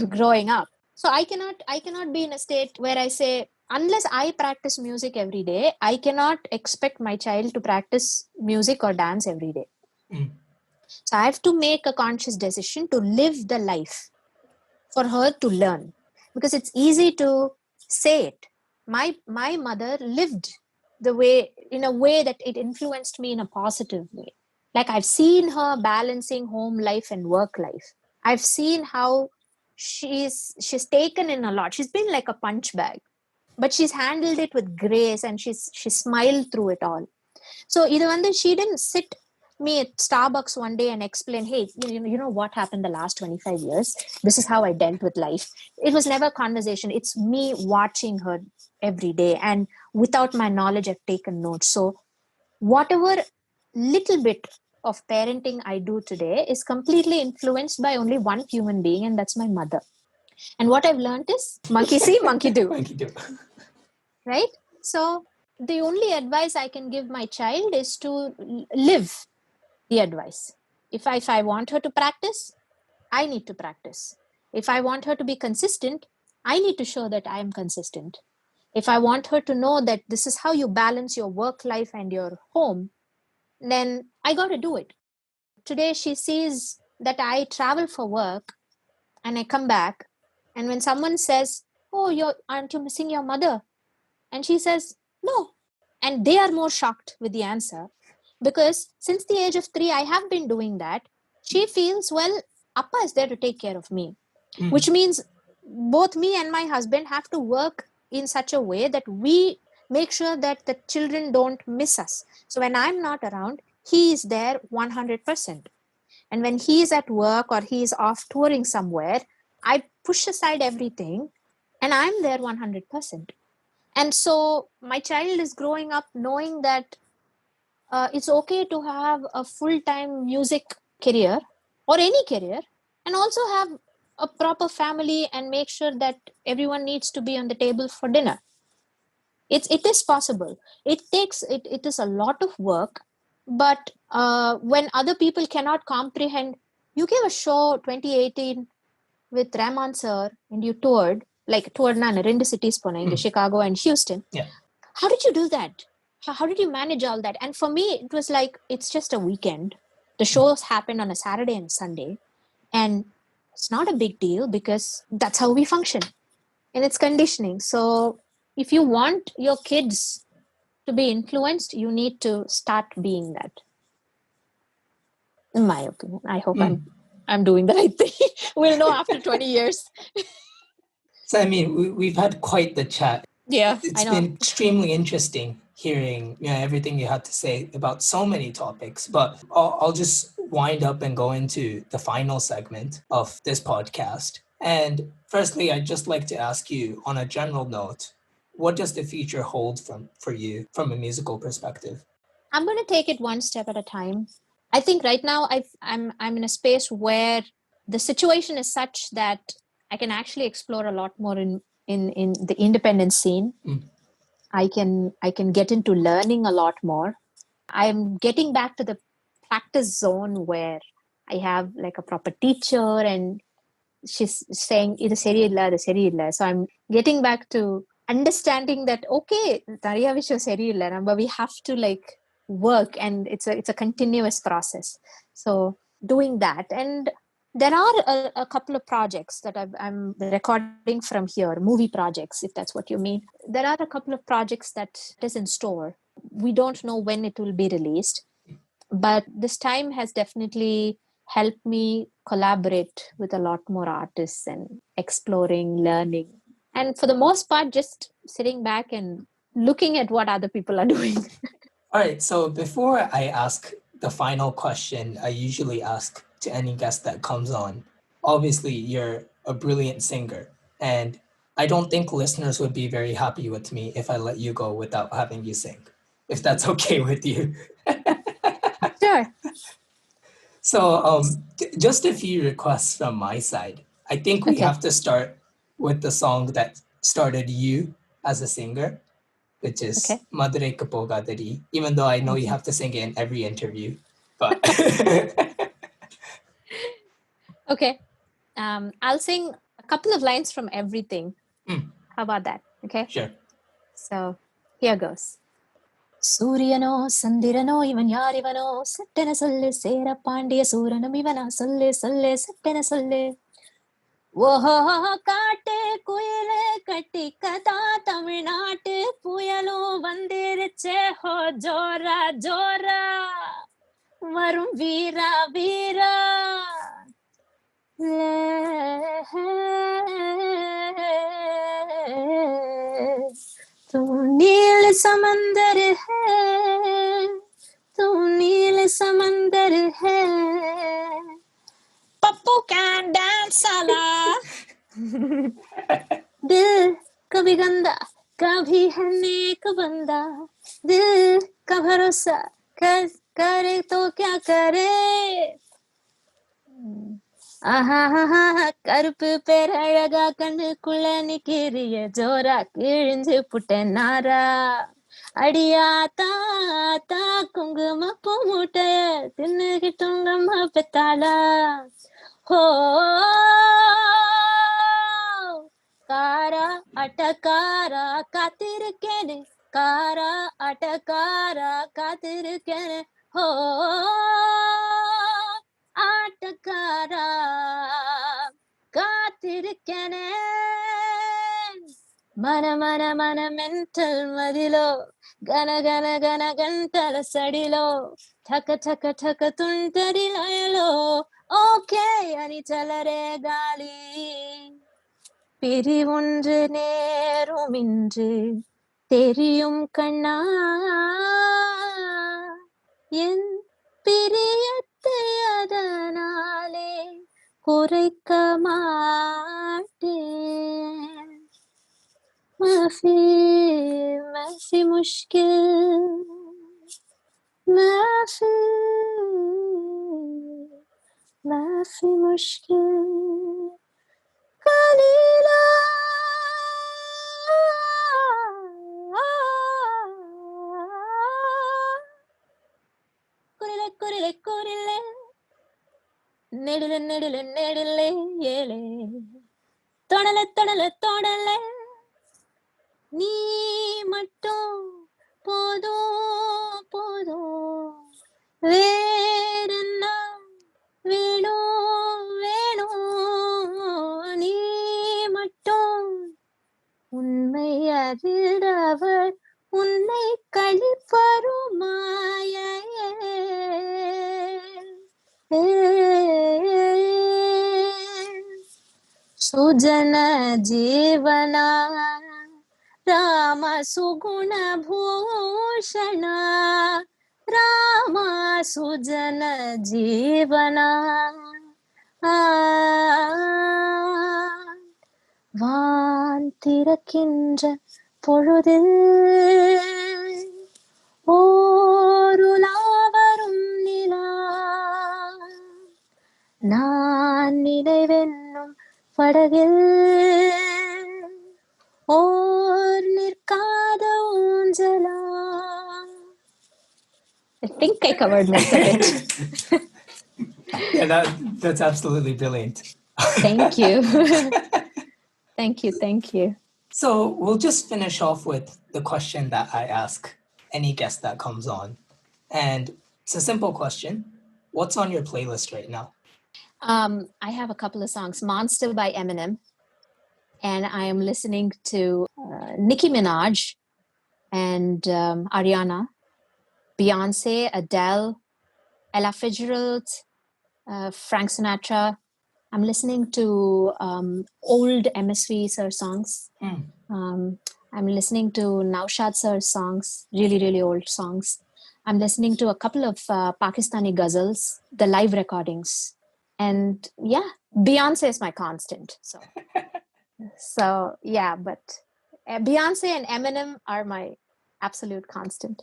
growing up. So I cannot be in a state where I say, unless I practice music every day, I cannot expect my child to practice music or dance every day. So I have to make a conscious decision to live the life for her to learn, because it's easy to say it. My mother lived in a way that it influenced me in a positive way. Like, I've seen her balancing home life and work life. I've seen how she's taken in a lot. She's been like a punch bag, but she's handled it with grace, and she smiled through it all. So either she didn't sit me at Starbucks one day and explain, hey, you know what happened the last 25 years? This is how I dealt with life. It was never a conversation. It's me watching her every day. And without my knowledge, I've taken notes. So whatever little bit of parenting I do today is completely influenced by only one human being, and that's my mother. And what I've learned is monkey see, monkey do. Monkey do. Right? So the only advice I can give my child is to live the advice. If I want her to practice, I need to practice. If I want her to be consistent, I need to show that I am consistent. If I want her to know that this is how you balance your work life and your home, then I got to do it. Today, she sees that I travel for work and I come back. And when someone says, oh, aren't you missing your mother? And she says, no. And they are more shocked with the answer, because since the age of 3, I have been doing that. She feels, well, Appa is there to take care of me, which means both me and my husband have to work in such a way that we make sure that the children don't miss us. So when I'm not around, he is there 100%. And when he is at work or he is off touring somewhere, I push aside everything and I'm there 100%. And so my child is growing up knowing that it's okay to have a full-time music career or any career, and also have a proper family and make sure that everyone needs to be on the table for dinner. It is possible. It is a lot of work, but when other people cannot comprehend, you gave a show 2018 with Rahman sir and you toured naan 2 cities pona, Chicago and Houston. Yeah. How did you do that? How did you manage all that? And for me, it was like, it's just a weekend. The shows happen on a Saturday and Sunday, and it's not a big deal because that's how we function. And it's conditioning. So if you want your kids to be influenced, you need to start being that. In my opinion. I hope I'm doing the right thing. We'll know after 20 years. So, I mean, we've had quite the chat. Yeah, It's I know. been extremely interesting hearing everything you had to say about so many topics. But I'll just wind up and go into the final segment of this podcast. And firstly, I'd just like to ask you, on a general note, what does the future hold for you from a musical perspective? I'm going to take it one step at a time. I think right now I'm in a space where the situation is such that I can actually explore a lot more in the independent scene. I can get into learning a lot more. I'm getting back to the practice zone where I have like a proper teacher and she's saying idu seriyilla. So I'm getting back to understanding that, okay, Tariya Visho seriyilla, but we have to like work, and it's a continuous process. So doing that, and there are a couple of projects that I'm recording from here, movie projects, if that's what you mean. There are a couple of projects that is in store. We don't know when it will be released, but this time has definitely helped me collaborate with a lot more artists and exploring, learning. And for the most part, just sitting back and looking at what other people are doing. All right, so before I ask the final question, I usually ask to any guest that comes on. Obviously, you're a brilliant singer, and I don't think listeners would be very happy with me if I let you go without having you sing. if that's okay with you. Sure. So, just a few requests from my side. I think we Okay. have to start with the song that started you as a singer, which is Okay. Madurai Kapogadari, even though I know you Okay. have to sing it in every interview. But Okay. I'll sing a couple of lines from everything. How about that? Okay. Sure. So here goes. சூரியனோ சந்திரனோ இவன் யார் இவனோ சட்டென சொல்லு சேர பாண்டிய சூரனும் இவனா சொல்லு சொல்லு சட்டென சொல்லு ஓஹோ காட்டு குயிலு கட்டி கதா தமிழ்நாட்டு புயலும் வந்திருச்சே ஹோ ஜோரா ஜோரா வரும் வீரா வீரா तू नील समंदर है तू नील समंदर है पप्पू कैन डांस साला दिल कभी गंदा कभी है नेक बंदा दिल का भरोसा करे तो क्या करे கருப்பு பேர் அழகா கண்ணுக்குள்ள நிக்கிறிய ஜோரா கிழிஞ்சு புட்ட நாரா அடியா தாத்தா குங்குமப்பூ மூட்டைய தின்னுகிட்டுங்கம்மா பெத்தாளா ஹோ காரா அட்டக்காரா காத்திருக்கேனே காரா அட்டக்காரா காத்திருக்கேனே ஹோ ஆட்டக்காரா காத்திருக்கனே மன மன மன மென்டல் மதிலோ గన గన గన గంటల సడిలో ఠక ఠక ఠక తుంటరి లయలో ఓకే అని చలరే గాలి பிரிவொன்று நேரும் இன்று தெரியும் கண்ணா என் பிரியத்தை அதனாலே குறைக்க மாட்டேன் மாஃபி மாஃபி முஷ்கில் மாஃபி மாஃபி முஷ்கில் கலீலா குரிலே குரிலே குரிலே நெடிலே நெடிலே நெடிலே ஏலே தொடலே தொடலே தொடலே நீ மட்டும் போதும் போதும் வேறென்ன வேணும் வேணும் நீ மட்டும் உண்மை அறிந்தவர் உன்னை கழிப்பரும் மாயே ಸುಜನ ಜೀವನ ರಾಮ ಸುಗುಣ ಭೂಷಣ ರಾಮ ಸುಜನ ಜೀವನ வான் திறக்கின்ற பொழுதில் ஓருலாவரும் நிலா நான் நினைவென்னும் படகில் ஓர் நிற்காத ஊஞ்சலா. I think I covered most of it. Yeah, that's absolutely brilliant. Thank you. Thank you. So we'll just finish off with the question that I ask any guest that comes on. And it's a simple question. What's on your playlist right now? I have a couple of songs. Monster by Eminem. And I am listening to Nicki Minaj and Ariana, Beyonce, Adele, Ella Fitzgerald, Frank Sinatra. I'm listening to old MSV Sir songs. I'm listening to Naushad Sir's songs, really, really old songs. I'm listening to a couple of Pakistani ghazals, the live recordings. And yeah, Beyonce is my constant. So yeah, but Beyonce and Eminem are my absolute constant.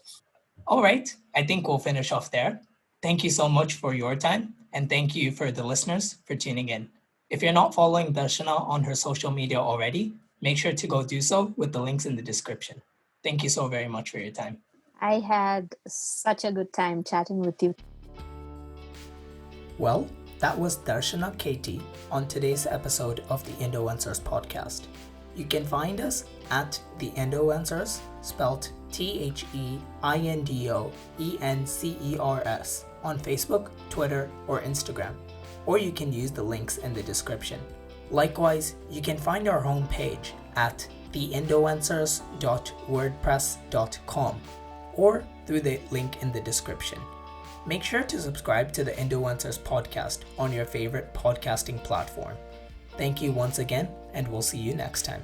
All right, I think we'll finish off there. Thank you so much for your time, and thank you for the listeners for tuning in. If you're not following Darshana on her social media already, make sure to go do so with the links in the description. Thank you so very much for your time. I had such a good time chatting with you. Well, that was Darshana KT on today's episode of the Indoencers Podcast. You can find us at the Indoencers, spelled THEINDOENCERS, on Facebook, Twitter, or Instagram, or you can use the links in the description. Likewise, you can find our homepage at theindoencers.wordpress.com or through the link in the description. Make sure to subscribe to the Indoencers Podcast on your favorite podcasting platform. Thank you once again, and we'll see you next time.